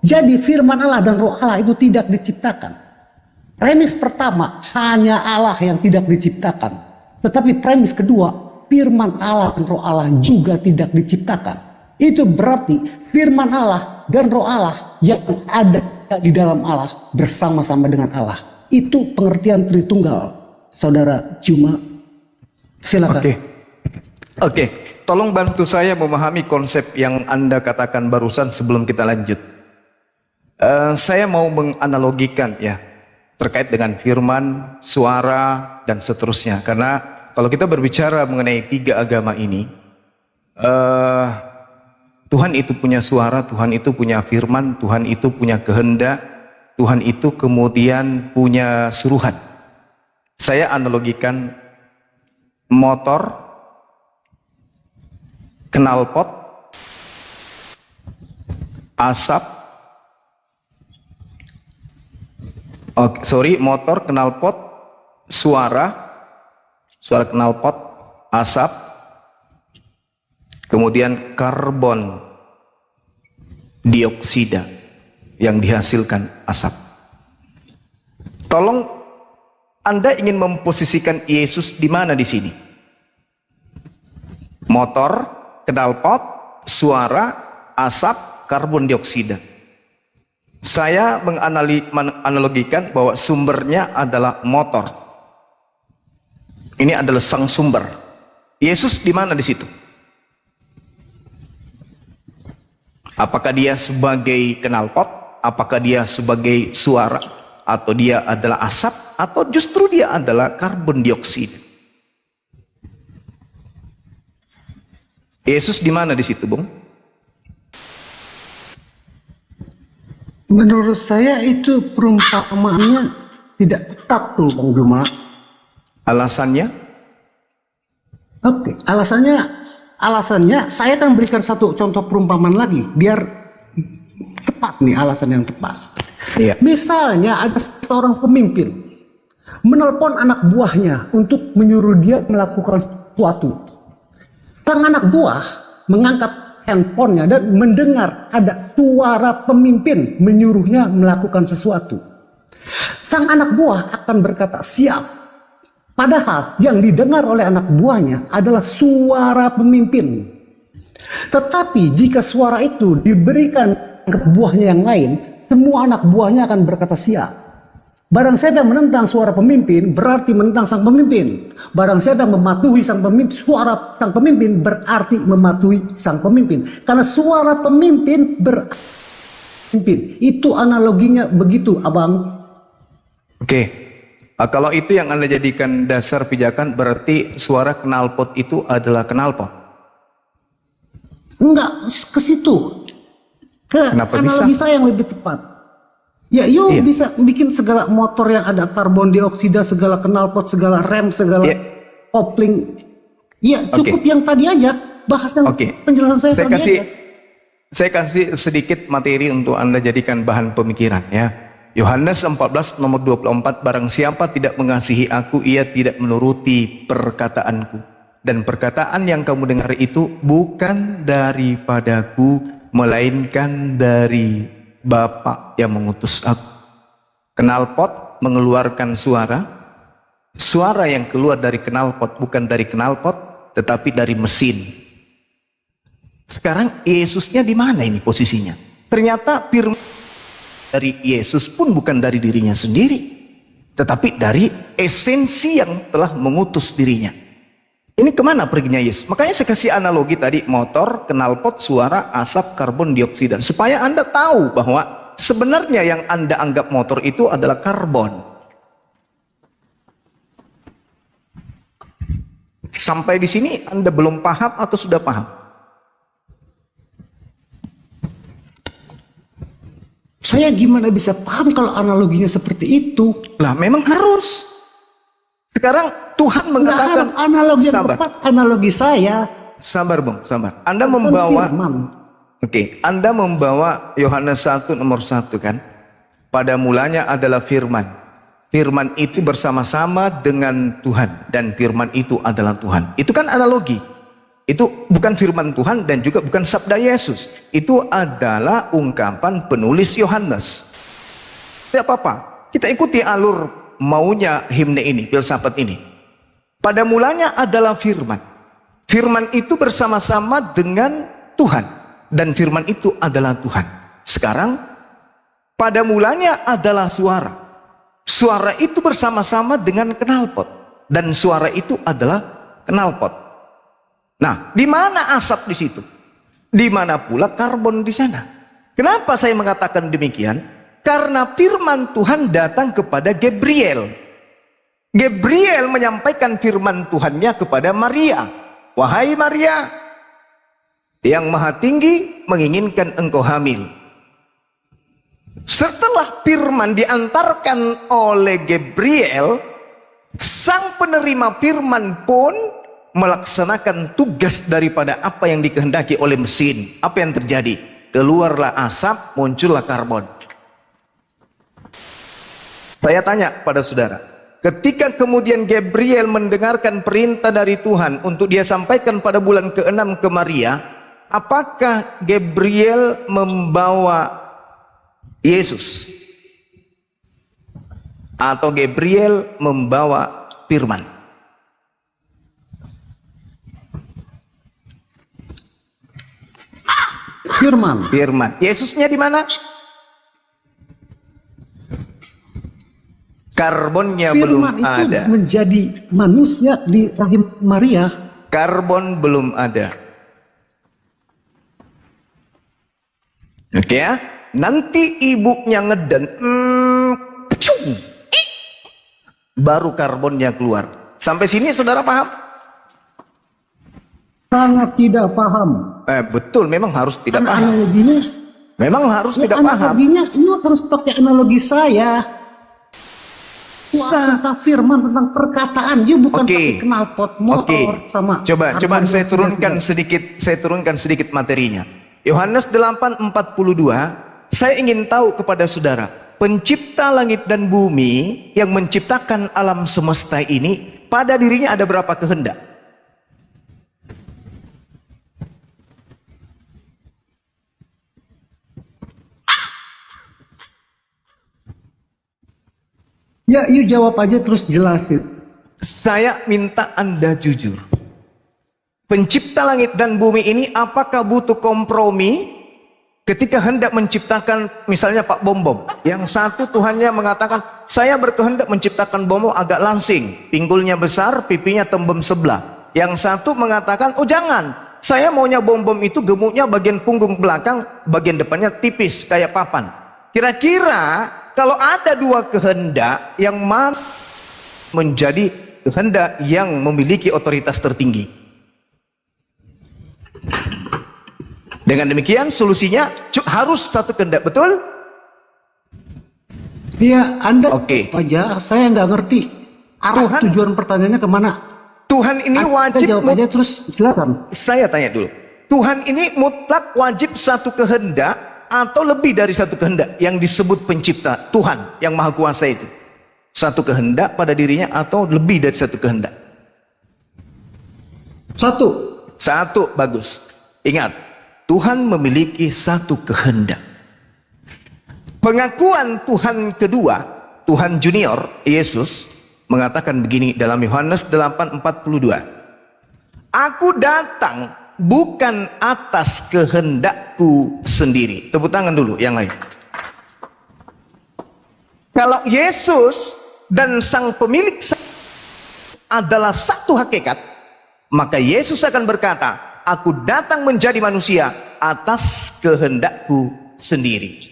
Jadi firman Allah dan roh Allah itu tidak diciptakan. Premis pertama, hanya Allah yang tidak diciptakan. Tetapi premis kedua, firman Allah dan roh Allah juga tidak diciptakan. Itu berarti firman Allah dan roh Allah yang ada di dalam Allah bersama-sama dengan Allah. Itu pengertian Tritunggal. Saudara Juma, silakan. Oke. Tolong bantu saya memahami konsep yang Anda katakan barusan sebelum kita lanjut. Saya mau menganalogikan ya terkait dengan firman, suara, dan seterusnya. Karena kalau kita berbicara mengenai tiga agama ini, Tuhan itu punya suara, Tuhan itu punya firman, Tuhan itu punya kehendak, Tuhan itu kemudian punya suruhan. Saya analogikan motor, knalpot, asap, motor, knalpot, suara knalpot, asap, kemudian karbon dioksida yang dihasilkan asap. Tolong Anda ingin memposisikan Yesus di mana di sini? Motor, knalpot, suara, asap, karbon dioksida. Saya menganalogikan bahwa sumbernya adalah motor. Ini adalah sang sumber. Yesus di mana di situ? Apakah dia sebagai knalpot? Apakah dia sebagai suara? Atau dia adalah asap? Atau justru dia adalah karbon dioksida? Yesus di mana di situ, Bung? Menurut saya itu perumpamaannya tidak tepat tuh, Bang Juma. Alasannya? Oke, alasannya saya akan berikan satu contoh perumpamaan lagi biar tepat nih, alasan yang tepat. Iya. Misalnya ada seorang pemimpin menelpon anak buahnya untuk menyuruh dia melakukan sesuatu. Sang anak buah mengangkat handphonenya dan mendengar ada suara pemimpin menyuruhnya melakukan sesuatu. Sang anak buah akan berkata siap. Padahal yang didengar oleh anak buahnya adalah suara pemimpin. Tetapi jika suara itu diberikan ke buahnya yang lain, semua anak buahnya akan berkata siap. Barang siapa yang menentang suara pemimpin berarti menentang sang pemimpin. Barang siapa yang mematuhi sang pemimpin, suara sang pemimpin berarti mematuhi sang pemimpin. Karena suara pemimpin berpemimpin. Itu analoginya begitu, Abang. Oke. Kalau itu yang Anda jadikan dasar pijakan, berarti suara knalpot itu adalah knalpot. Enggak ke situ. Kenapa analogi bisa? saya yang lebih tepat. Ya, Iya. bisa bikin segala motor yang ada karbon dioksida, segala knalpot, segala rem, segala kopling. Ya, cukup yang tadi aja. Bahas yang penjelasan saya tadi aja. Saya kasih sedikit materi untuk Anda jadikan bahan pemikiran ya. Yohanes 14 nomor 24, barang siapa tidak mengasihi aku, ia tidak menuruti perkataanku. Dan perkataan yang kamu dengar itu bukan daripadaku, melainkan dari Bapa yang mengutus aku. Knalpot mengeluarkan suara. Suara yang keluar dari knalpot bukan dari knalpot, tetapi dari mesin. Sekarang Yesusnya di mana ini posisinya? Ternyata firman dari Yesus pun bukan dari dirinya sendiri, tetapi dari esensi yang telah mengutus dirinya. Ini kemana perginya Yesus? Makanya saya kasih analogi tadi, motor, knalpot, suara, asap, karbon dioksida, supaya Anda tahu bahwa sebenarnya yang Anda anggap motor itu adalah karbon. Sampai di sini Anda belum paham atau sudah paham? Saya gimana bisa paham kalau analoginya seperti itu? Lah memang harus. Sekarang Tuhan mengatakan, Nggak, analogi yang sabar, tepat analogi saya. sabar Bung, sabar. Anda Bukan membawa, firman. oke, Anda membawa Yohanes 1 nomor 1 kan? Pada mulanya adalah firman. Firman itu bersama-sama dengan Tuhan, dan firman itu adalah Tuhan. Itu kan analogi. Itu bukan firman Tuhan dan juga bukan sabda Yesus. Itu adalah ungkapan penulis Yohanes. Tidak apa-apa, kita ikuti alur maunya himne ini, filsafat ini. Pada mulanya adalah firman. Firman itu bersama-sama dengan Tuhan, dan firman itu adalah Tuhan. Sekarang pada mulanya adalah suara. Suara itu bersama-sama dengan knalpot, dan suara itu adalah knalpot. Nah, di mana asap di situ? Di mana pula karbon di sana? Kenapa saya mengatakan demikian? Karena firman Tuhan datang kepada Gabriel. Gabriel menyampaikan firman Tuhannya kepada Maria. Wahai Maria, yang Maha Tinggi menginginkan engkau hamil. Setelah firman diantarkan oleh Gabriel, sang penerima firman pun melaksanakan tugas daripada apa yang dikehendaki oleh mesin. Apa yang terjadi? Keluarlah asap, muncullah karbon. Saya tanya pada saudara, ketika kemudian Gabriel mendengarkan perintah dari Tuhan untuk dia sampaikan pada bulan ke-6 ke Maria, apakah Gabriel membawa Yesus atau Gabriel membawa firman? Firman. Yesusnya di mana? Karbonnya belum Firman itu ada. menjadi manusia di rahim Maria. Karbon belum ada. Oke ya? Nanti ibunya ngeden, baru karbonnya keluar. Sampai sini saudara paham? Sangat tidak paham. Betul, memang harus tidak Karena paham. analoginya, Memang harus tidak paham. analoginya ini harus pakai analogi saya. Tentang firman, tentang perkataan, dia bukan Oke. pakai knalpot motor sama. Coba karbon saya dioksida. turunkan sedikit materinya. Yohanes 8:42. Saya ingin tahu kepada saudara, pencipta langit dan bumi yang menciptakan alam semesta ini, pada dirinya ada berapa kehendak? Ya, you jawab aja terus jelasin. Saya minta Anda jujur. Pencipta langit dan bumi ini apakah butuh kompromi ketika hendak menciptakan misalnya Pak Bom-Bom? Yang satu Tuhannya mengatakan, saya berkehendak menciptakan Bom-Bom agak langsing, pinggulnya besar, pipinya tembem sebelah. Yang satu mengatakan, oh jangan, saya maunya Bom-Bom itu gemuknya bagian punggung belakang, bagian depannya tipis kayak papan. Kira-kira kalau ada dua kehendak, yang mana menjadi kehendak yang memiliki otoritas tertinggi? Dengan demikian solusinya harus satu kehendak, betul? Iya, Anda Oke. aja, saya nggak ngerti arah tujuan pertanyaannya kemana. Tuhan ini Anda wajib, jawab aja terus silakan. saya tanya dulu, Tuhan ini mutlak wajib satu kehendak atau lebih dari satu kehendak yang disebut pencipta Tuhan yang maha kuasa itu? Satu kehendak pada dirinya atau lebih dari satu kehendak? Satu, bagus. Ingat, Tuhan memiliki satu kehendak. Pengakuan Tuhan kedua, Tuhan Junior, Yesus, mengatakan begini dalam Yohanes 8:42. Aku datang bukan atas kehendakku sendiri. Tepuk tangan dulu yang lain. Kalau Yesus dan sang pemilik adalah satu hakikat, maka Yesus akan berkata, aku datang menjadi manusia atas kehendakku sendiri.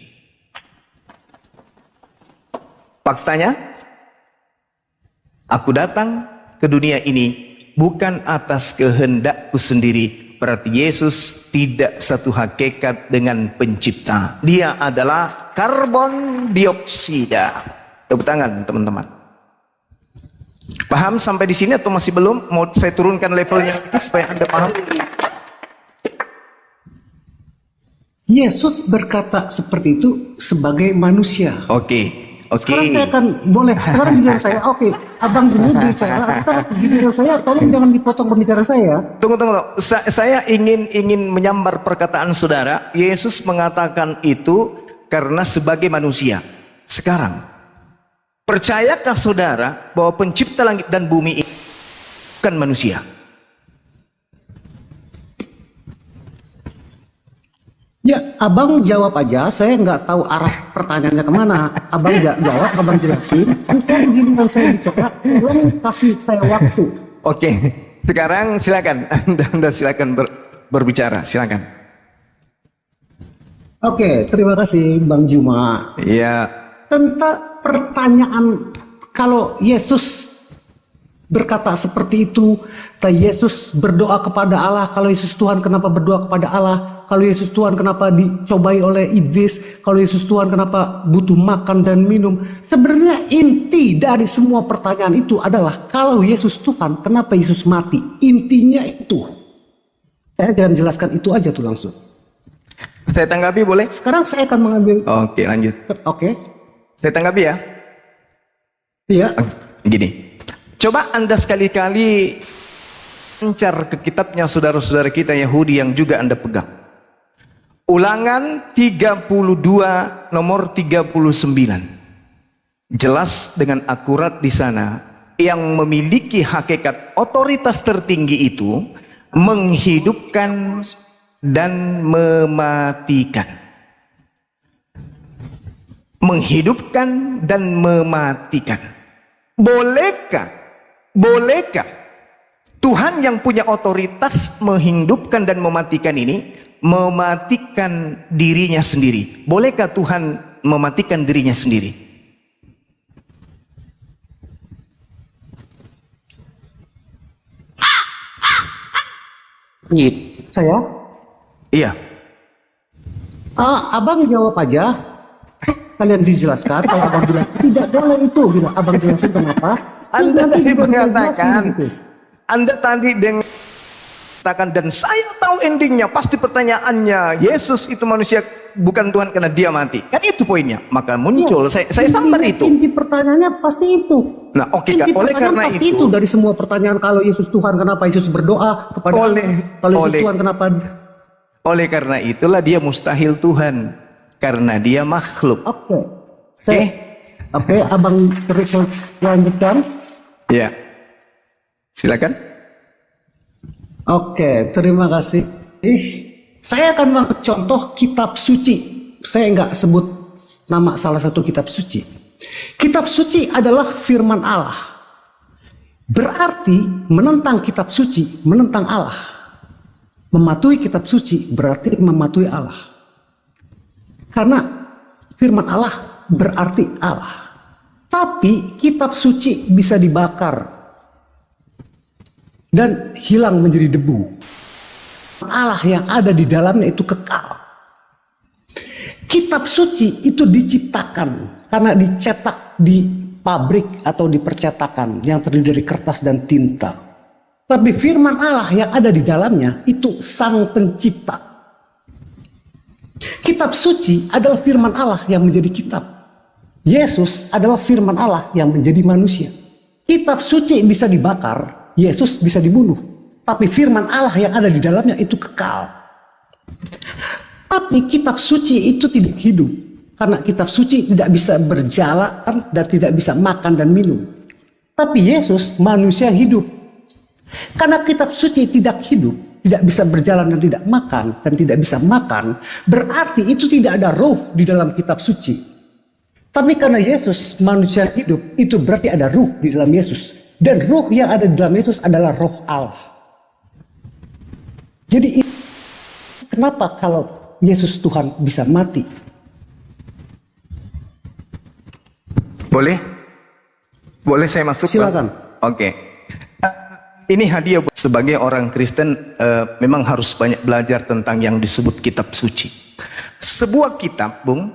Faktanya, aku datang ke dunia ini bukan atas kehendakku sendiri. Berarti Yesus tidak satu hakikat dengan pencipta. Dia adalah karbon dioksida. Tepuk tangan teman-teman. Paham sampai di sini atau masih belum? Mau saya turunkan levelnya supaya Anda paham? Yesus berkata seperti itu sebagai manusia. Oke. Sekarang saya akan sekarang giliran saya, oke, abang dulu bicara, ntar giliran saya, tolong jangan dipotong pembicaraan saya. Tunggu. Saya ingin menyambar perkataan saudara. Yesus mengatakan itu karena sebagai manusia. Sekarang, percayakah saudara bahwa pencipta langit dan bumi ini bukan manusia? Ya, abang jawab aja, saya nggak tahu arah pertanyaannya kemana. Abang nggak jawab, abang jelasin. Kalau giliran saya bicara, tolong kasih saya waktu. Oke, sekarang silakan. Anda silakan berbicara, silakan. Oke, terima kasih Bang Juma. Iya. Tentang pertanyaan, kalau Yesus berkata seperti itu, Yesus berdoa kepada Allah. Kalau Yesus Tuhan, kenapa berdoa kepada Allah? Kalau Yesus Tuhan, kenapa dicobai oleh iblis? Kalau Yesus Tuhan, kenapa butuh makan dan minum? Sebenarnya inti dari semua pertanyaan itu adalah, kalau Yesus Tuhan, kenapa Yesus mati? Intinya itu. Saya akan jelaskan itu aja tuh langsung. Saya tanggapi boleh? Sekarang saya akan mengambil. Oke, lanjut. Oke. Saya tanggapi ya. Iya. Gini. Coba Anda sekali-kali mencar ke kitabnya saudara-saudara kita Yahudi yang juga Anda pegang. Ulangan 32 nomor 39. Jelas dengan akurat di sana, yang memiliki hakikat otoritas tertinggi itu menghidupkan dan mematikan. Menghidupkan dan mematikan. Bolehkah Tuhan yang punya otoritas menghidupkan dan mematikan ini mematikan dirinya sendiri? Bolehkah Tuhan mematikan dirinya sendiri? Saya? Iya. Abang jawab aja. Kalian dijelaskan. Kalau abang bilang tidak boleh itu, bilang abang jelasin kenapa. Anda tadi mengatakan, gitu. Anda tadi mengatakan, dan saya tahu endingnya, pasti pertanyaannya, Yesus itu manusia bukan Tuhan karena dia mati. Kan itu poinnya. Maka muncul, saya sambar itu. Inti pertanyaannya pasti itu. Nah, oke, oleh karena pasti itu dari semua pertanyaan, kalau Yesus Tuhan, kenapa Yesus berdoa kepada kalau Yesus Tuhan, kenapa? Oleh karena itulah dia mustahil Tuhan, karena dia makhluk. Oke. Oke, abang terus lanjutkan. Ya, silakan. Oke, terima kasih. Saya akan contoh kitab suci. Saya nggak sebut nama salah satu kitab suci. Kitab suci adalah firman Allah. Berarti menentang kitab suci, menentang Allah. Mematuhi kitab suci berarti mematuhi Allah. Karena firman Allah berarti Allah. Tapi kitab suci bisa dibakar dan hilang menjadi debu. Allah yang ada di dalamnya itu kekal. Kitab suci itu diciptakan karena dicetak di pabrik atau di percetakan yang terdiri dari kertas dan tinta. Tapi firman Allah yang ada di dalamnya itu sang pencipta. Kitab suci adalah firman Allah yang menjadi kitab. Yesus adalah firman Allah yang menjadi manusia. Kitab suci bisa dibakar, Yesus bisa dibunuh. Tapi firman Allah yang ada di dalamnya itu kekal. Tapi kitab suci itu tidak hidup. Karena kitab suci tidak bisa berjalan dan tidak bisa makan dan minum. Tapi Yesus manusia hidup. Karena kitab suci tidak hidup, tidak bisa berjalan dan tidak makan, dan tidak bisa makan, berarti itu tidak ada roh di dalam kitab suci. Tapi karena Yesus manusia hidup, itu berarti ada ruh di dalam Yesus. Dan ruh yang ada di dalam Yesus adalah roh Allah. Jadi kenapa kalau Yesus Tuhan bisa mati? Boleh? Boleh saya masuk? Silakan. Oke. Ini hadiah sebagai orang Kristen, memang harus banyak belajar tentang yang disebut kitab suci. Sebuah kitab, Bung,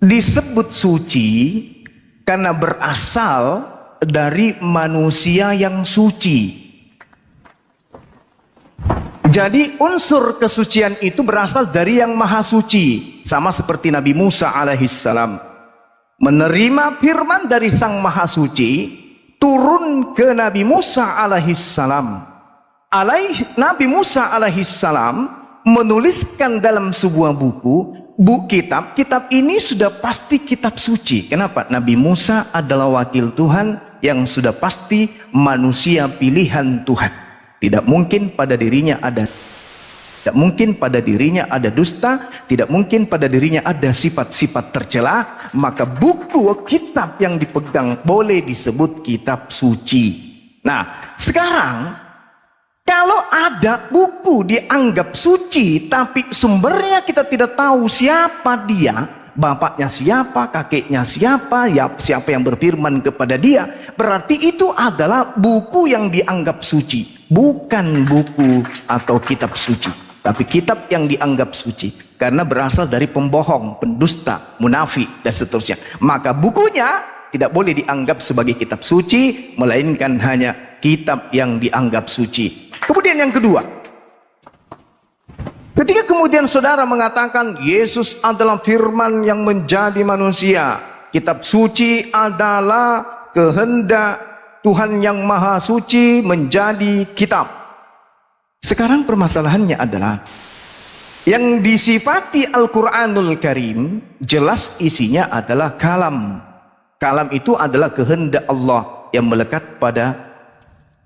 disebut suci karena berasal dari manusia yang suci. Jadi unsur kesucian itu berasal dari yang maha suci. Sama seperti Nabi Musa alaihissalam menerima firman dari Sang Maha Suci, turun ke Nabi Musa alaihissalam. Nabi Musa alaihissalam menuliskan dalam sebuah kitab ini sudah pasti kitab suci. Kenapa? Nabi Musa adalah wakil Tuhan yang sudah pasti manusia pilihan Tuhan. Tidak mungkin pada dirinya ada dusta, tidak mungkin pada dirinya ada sifat-sifat tercela, maka buku kitab yang dipegang boleh disebut kitab suci. Nah, sekarang kalau ada buku dianggap suci tapi sumbernya kita tidak tahu siapa dia, bapaknya siapa, kakeknya siapa, siapa yang berfirman kepada dia, berarti itu adalah buku yang dianggap suci, bukan buku atau kitab suci. Tapi kitab yang dianggap suci karena berasal dari pembohong, pendusta, munafik dan seterusnya. Maka bukunya tidak boleh dianggap sebagai kitab suci, melainkan hanya kitab yang dianggap suci. Kemudian yang kedua, ketika kemudian saudara mengatakan Yesus adalah firman yang menjadi manusia, kitab suci adalah kehendak Tuhan yang maha suci menjadi kitab. Sekarang permasalahannya adalah yang disifati Al-Quranul Karim jelas isinya adalah kalam. Kalam itu adalah kehendak Allah yang melekat pada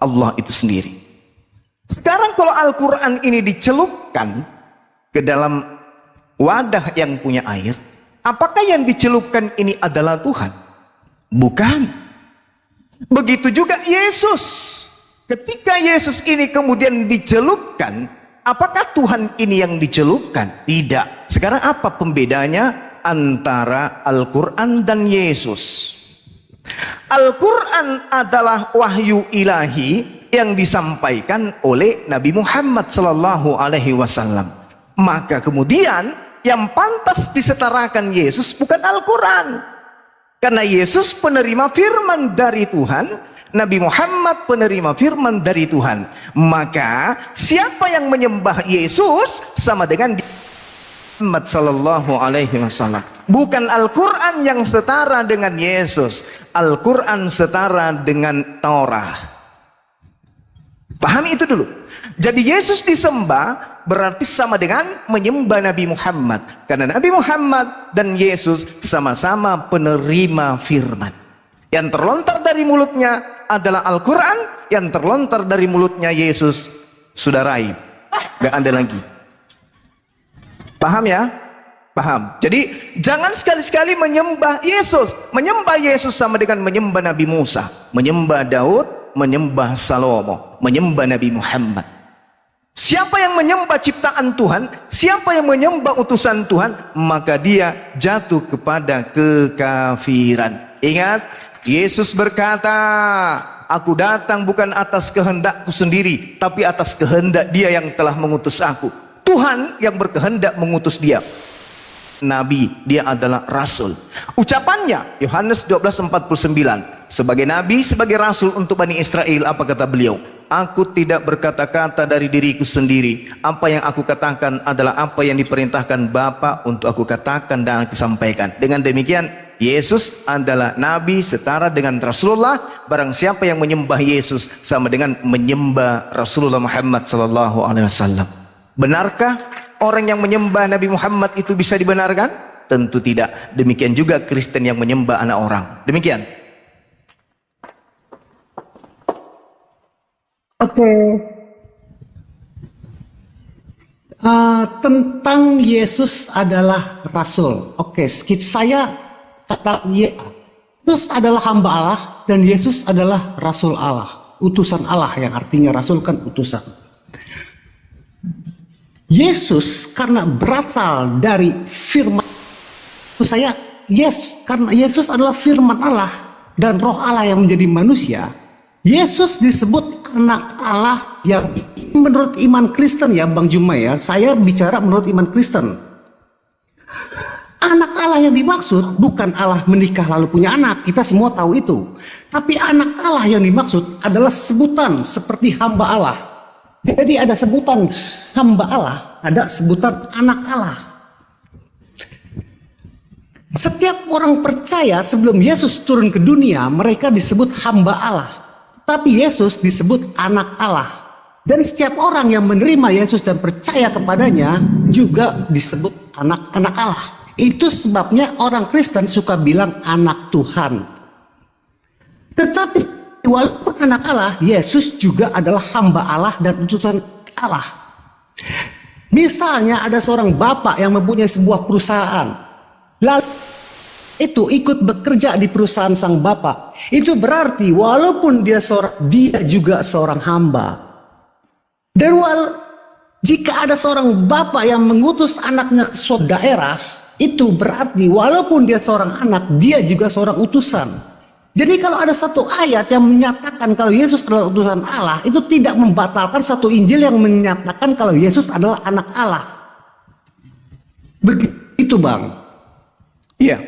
Allah itu sendiri. Sekarang kalau Al-Quran ini dicelupkan ke dalam wadah yang punya air, apakah yang dicelupkan ini adalah Tuhan? Bukan. Begitu juga Yesus. Ketika Yesus ini kemudian dicelupkan, apakah Tuhan ini yang dicelupkan? Tidak. Sekarang apa pembedanya antara Al-Quran dan Yesus? Al-Quran adalah wahyu ilahi yang disampaikan oleh Nabi Muhammad SAW. Maka kemudian yang pantas disetarakan Yesus bukan Al-Quran. Karena Yesus penerima firman dari Tuhan, Nabi Muhammad penerima firman dari Tuhan. Maka siapa yang menyembah Yesus sama dengan Muhammad sallallahu alaihi wasallam. Bukan Al-Quran yang setara dengan Yesus. Al-Quran setara dengan Taurat. Pahami itu dulu. Jadi Yesus disembah berarti sama dengan menyembah Nabi Muhammad. Karena Nabi Muhammad dan Yesus sama-sama penerima firman. Yang terlontar dari mulutnya adalah Al-Quran, yang terlontar dari mulutnya Yesus sudah raib, gak ada lagi. Paham ya? Paham. Jadi jangan sekali-sekali menyembah Yesus. Menyembah Yesus sama dengan menyembah Nabi Musa, menyembah Daud, menyembah Salomo, menyembah Nabi Muhammad. Siapa yang menyembah ciptaan Tuhan, siapa yang menyembah utusan Tuhan, maka dia jatuh kepada kekafiran. Ingat, Yesus berkata, aku datang bukan atas kehendakku sendiri, tapi atas kehendak Dia yang telah mengutus aku. Tuhan yang berkehendak mengutus dia. Nabi, dia adalah rasul. Ucapannya Yohanes 12:49, sebagai nabi, sebagai rasul untuk Bani Israel, apa kata beliau? Aku tidak berkata-kata dari diriku sendiri. Apa yang aku katakan adalah apa yang diperintahkan Bapa untuk aku katakan dan aku sampaikan. Dengan demikian Yesus adalah nabi setara dengan Rasulullah. Barang siapa yang menyembah Yesus sama dengan menyembah Rasulullah Muhammad sallallahu alaihi wasallam. Benarkah orang yang menyembah Nabi Muhammad itu bisa dibenarkan? Tentu tidak. Demikian juga Kristen yang menyembah anak orang. Demikian. Oke. Tentang Yesus adalah Rasul. Oke, skip saya kata Yesus adalah hamba Allah dan Yesus adalah Rasul Allah, utusan Allah, yang artinya Rasul kan utusan. Yesus karena berasal dari firman saya, karena Yesus adalah firman Allah dan roh Allah yang menjadi manusia. Yesus disebut anak Allah yang menurut iman Kristen ya Bang Juma ya. Saya bicara menurut iman Kristen. Anak Allah yang dimaksud bukan Allah menikah lalu punya anak. Kita semua tahu itu. Tapi anak Allah yang dimaksud adalah sebutan seperti hamba Allah. Jadi ada sebutan hamba Allah, ada sebutan anak Allah. Setiap orang percaya sebelum Yesus turun ke dunia, mereka disebut hamba Allah. Tapi Yesus disebut anak Allah. Dan setiap orang yang menerima Yesus dan percaya kepadanya juga disebut anak-anak Allah. Itu sebabnya orang Kristen suka bilang anak Tuhan. Tetapi walaupun anak Allah, Yesus juga adalah hamba Allah dan utusan Allah. Misalnya ada seorang bapak yang mempunyai sebuah perusahaan. Lalu itu ikut bekerja di perusahaan sang bapak. Itu berarti walaupun dia juga seorang hamba. Dan jika ada seorang bapak yang mengutus anaknya ke suatu daerah, itu berarti walaupun dia seorang anak, dia juga seorang utusan. Jadi kalau ada satu ayat yang menyatakan kalau Yesus adalah utusan Allah, itu tidak membatalkan satu Injil yang menyatakan kalau Yesus adalah anak Allah. Begitu Bang. Iya.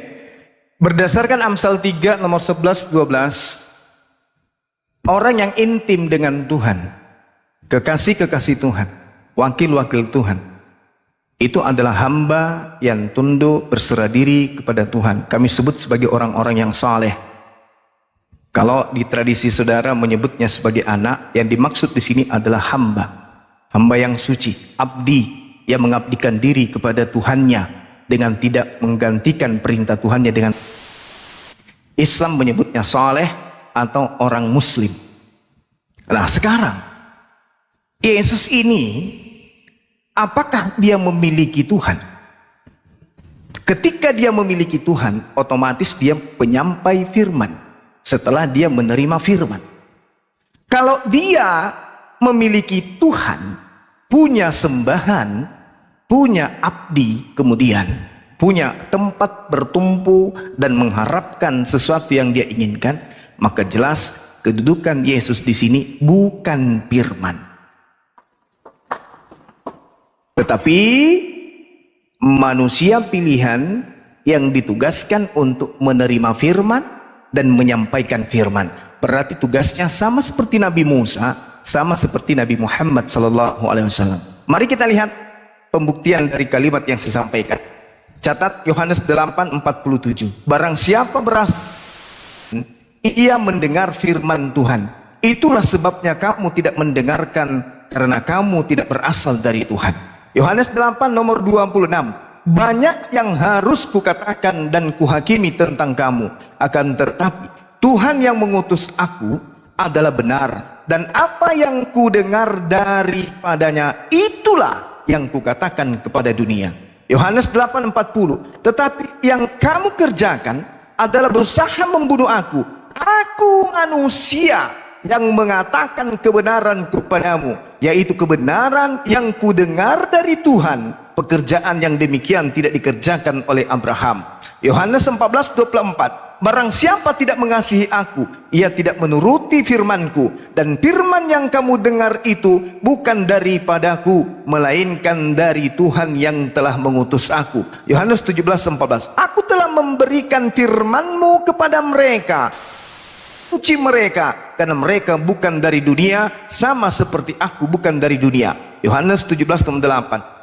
Berdasarkan Amsal 3 nomor 11-12, orang yang intim dengan Tuhan, kekasih-kekasih Tuhan, wakil-wakil Tuhan, itu adalah hamba yang tunduk berserah diri kepada Tuhan. Kami sebut sebagai orang-orang yang saleh. Kalau di tradisi saudara menyebutnya sebagai anak, yang dimaksud di sini adalah hamba. Hamba yang suci, abdi, yang mengabdikan diri kepada Tuhannya dengan tidak menggantikan perintah Tuhannya dengan. Islam menyebutnya saleh atau orang muslim. Nah sekarang Yesus ini, apakah dia memiliki Tuhan? Ketika dia memiliki Tuhan, otomatis dia penyampai firman setelah dia menerima firman. Kalau dia memiliki Tuhan, punya sembahan, punya abdi, kemudian punya tempat bertumpu dan mengharapkan sesuatu yang dia inginkan, maka jelas kedudukan Yesus di sini bukan firman, tetapi manusia pilihan yang ditugaskan untuk menerima firman dan menyampaikan firman. Berarti tugasnya sama seperti Nabi Musa, sama seperti Nabi Muhammad SAW. Mari kita lihat pembuktian dari kalimat yang saya sampaikan. Catat Yohanes 8:47. Barang siapa berasal, ia mendengar firman Tuhan. Itulah sebabnya kamu tidak mendengarkan, karena kamu tidak berasal dari Tuhan. Yohanes 8 nomor 26. Banyak yang harus kukatakan dan kuhakimi tentang kamu, akan tetapi Tuhan yang mengutus aku adalah benar, dan apa yang kudengar daripadanya itulah yang kukatakan kepada dunia. Yohanes 8:40. Tetapi yang kamu kerjakan adalah berusaha membunuh aku. Aku manusia yang mengatakan kebenaran kepadamu, yaitu kebenaran yang kudengar dari Tuhan. Pekerjaan yang demikian tidak dikerjakan oleh Abraham. Yohanes 14:24. Barang siapa tidak mengasihi aku, ia tidak menuruti firmanku, dan firman yang kamu dengar itu bukan daripadaku, melainkan dari Tuhan yang telah mengutus aku. Yohanes 17:14. Aku telah memberikan firmanmu kepada mereka, kunci mereka, karena mereka bukan dari dunia, sama seperti aku bukan dari dunia. Yohanes 17:8.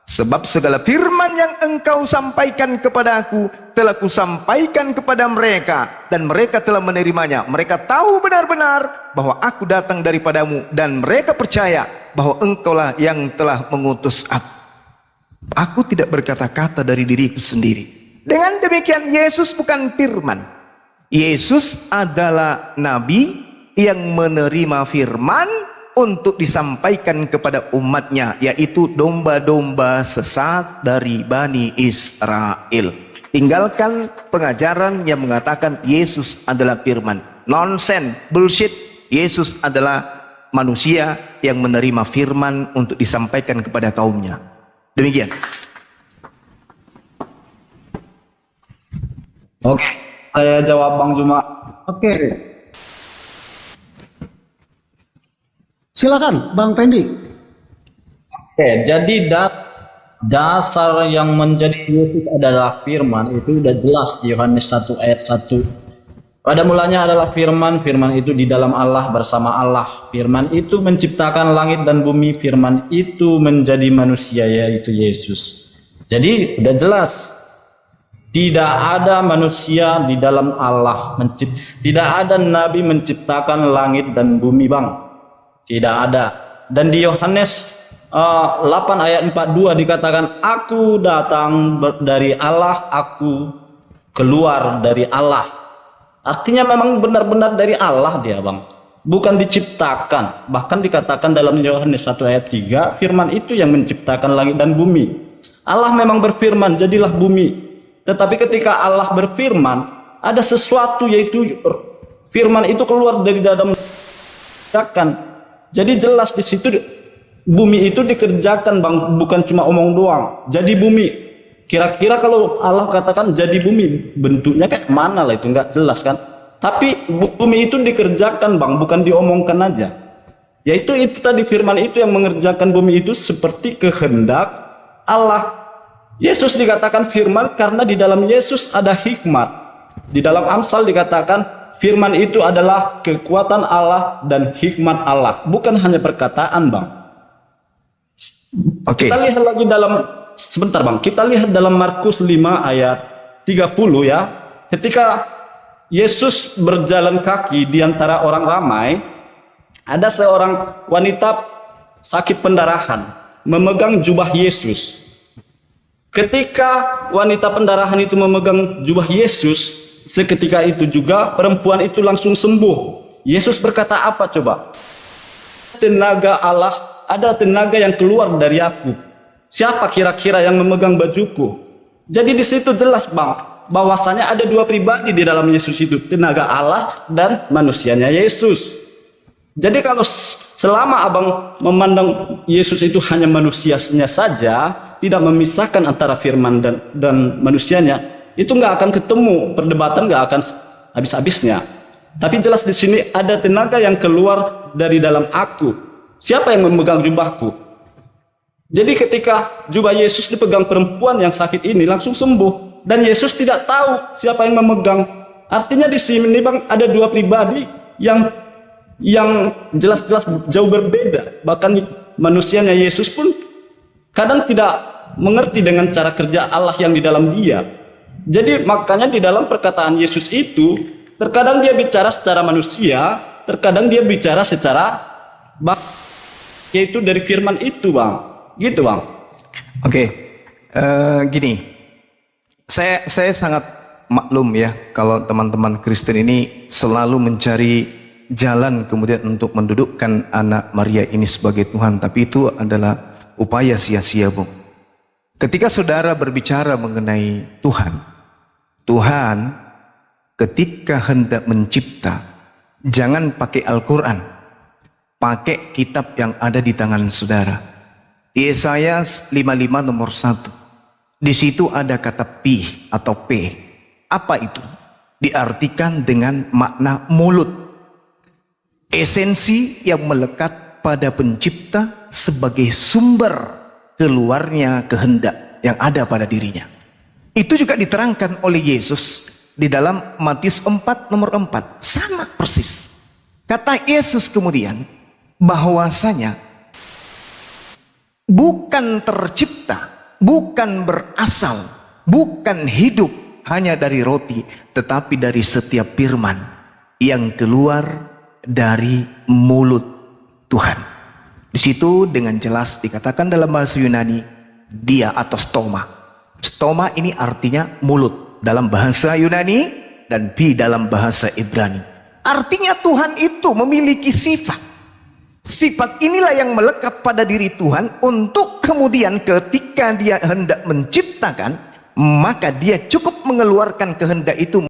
Sebab segala firman yang engkau sampaikan kepada aku telah kusampaikan kepada mereka, dan mereka telah menerimanya. Mereka tahu benar-benar bahwa aku datang daripadamu, dan mereka percaya bahwa engkaulah yang telah mengutus aku. Aku tidak berkata-kata dari diriku sendiri. Dengan demikian Yesus bukan firman. Yesus adalah nabi yang menerima firman untuk disampaikan kepada umatnya, yaitu domba-domba sesat dari Bani Israel. Tinggalkan pengajaran yang mengatakan Yesus adalah firman. Nonsense, bullshit. Yesus adalah manusia yang menerima firman untuk disampaikan kepada kaumnya. Demikian. Oke, saya jawab Bang Juma. Oke. Silakan Bang Pendi. Oke, jadi dasar yang menjadi Yesus adalah firman itu udah jelas di Yohanes 1 ayat 1. Pada mulanya adalah firman, firman itu di dalam Allah bersama Allah. Firman itu menciptakan langit dan bumi, firman itu menjadi manusia yaitu Yesus. Jadi udah jelas. Tidak ada manusia di dalam Allah, tidak ada nabi menciptakan langit dan bumi, Bang. Tidak ada. Dan di Yohanes 8 ayat 42 dikatakan, aku datang dari Allah, aku keluar dari Allah. Artinya memang benar-benar dari Allah dia, Bang. Bukan diciptakan. Bahkan dikatakan dalam Yohanes 1 ayat 3, firman itu yang menciptakan langit dan bumi. Allah memang berfirman, jadilah bumi. Tetapi ketika Allah berfirman, ada sesuatu yaitu firman itu keluar dari dalam kerjakan. Jadi jelas di situ bumi itu dikerjakan, Bang, bukan cuma omong doang. Jadi bumi. Kira-kira kalau Allah katakan jadi bumi, bentuknya kayak mana lah, itu nggak jelas kan? Tapi bumi itu dikerjakan, Bang, bukan diomongkan aja. Yaitu itu tadi firman itu yang mengerjakan bumi itu seperti kehendak Allah. Yesus dikatakan firman karena di dalam Yesus ada hikmat. Di dalam Amsal dikatakan firman itu adalah kekuatan Allah dan hikmat Allah, bukan hanya perkataan, Bang. Oke. Kita lihat lagi dalam, sebentar Bang, kita lihat dalam Markus 5 ayat 30 ya. Ketika Yesus berjalan kaki di antara orang ramai, ada seorang wanita sakit pendarahan memegang jubah Yesus. Ketika wanita pendarahan itu memegang jubah Yesus, seketika itu juga perempuan itu langsung sembuh. Yesus berkata apa coba? Tenaga Allah, ada tenaga yang keluar dari aku. Siapa kira-kira yang memegang bajuku? Jadi di situ jelas, Bang, bahwasanya ada dua pribadi di dalam Yesus itu, tenaga Allah dan manusianya Yesus. Jadi kalau selama Abang memandang Yesus itu hanya manusianya saja, tidak memisahkan antara firman dan manusianya, itu nggak akan ketemu, perdebatan nggak akan habis-habisnya. Tapi jelas di sini ada tenaga yang keluar dari dalam aku. Siapa yang memegang jubahku? Jadi ketika jubah Yesus dipegang perempuan yang sakit ini langsung sembuh, dan Yesus tidak tahu siapa yang memegang. Artinya di sini, Bang, ada dua pribadi yang jelas-jelas jauh berbeda. Bahkan manusianya Yesus pun kadang tidak mengerti dengan cara kerja Allah yang di dalam dia. Jadi makanya di dalam perkataan Yesus itu, terkadang dia bicara secara manusia, terkadang dia bicara secara yaitu dari firman itu, Bang. Gitu, Bang. Oke. Gini, saya sangat maklum ya kalau teman-teman Kristen ini selalu mencari jalan kemudian untuk mendudukkan anak Maria ini sebagai Tuhan, tapi itu adalah upaya sia-sia, Bung. Ketika saudara berbicara mengenai Tuhan ketika hendak mencipta, jangan pakai Al-Quran, pakai kitab yang ada di tangan saudara. Yesaya 55 nomor 1. Di situ ada kata pi atau p. Apa itu? Diartikan dengan makna mulut. Esensi yang melekat pada pencipta sebagai sumber keluarnya kehendak yang ada pada dirinya. Itu juga diterangkan oleh Yesus di dalam Matius 4 nomor 4. Sama persis. Kata Yesus kemudian bahwasanya bukan tercipta, bukan berasal, bukan hidup hanya dari roti, tetapi dari setiap firman yang keluar dari mulut Tuhan. Di situ dengan jelas dikatakan dalam bahasa Yunani dia atau stoma. Stoma ini artinya mulut. dalam bahasa Yunani dan pi dalam bahasa Ibrani. Artinya Tuhan itu memiliki sifat. Sifat inilah yang melekat pada diri Tuhan untuk kemudian ketika dia hendak menciptakan, maka dia cukup mengeluarkan kehendak itu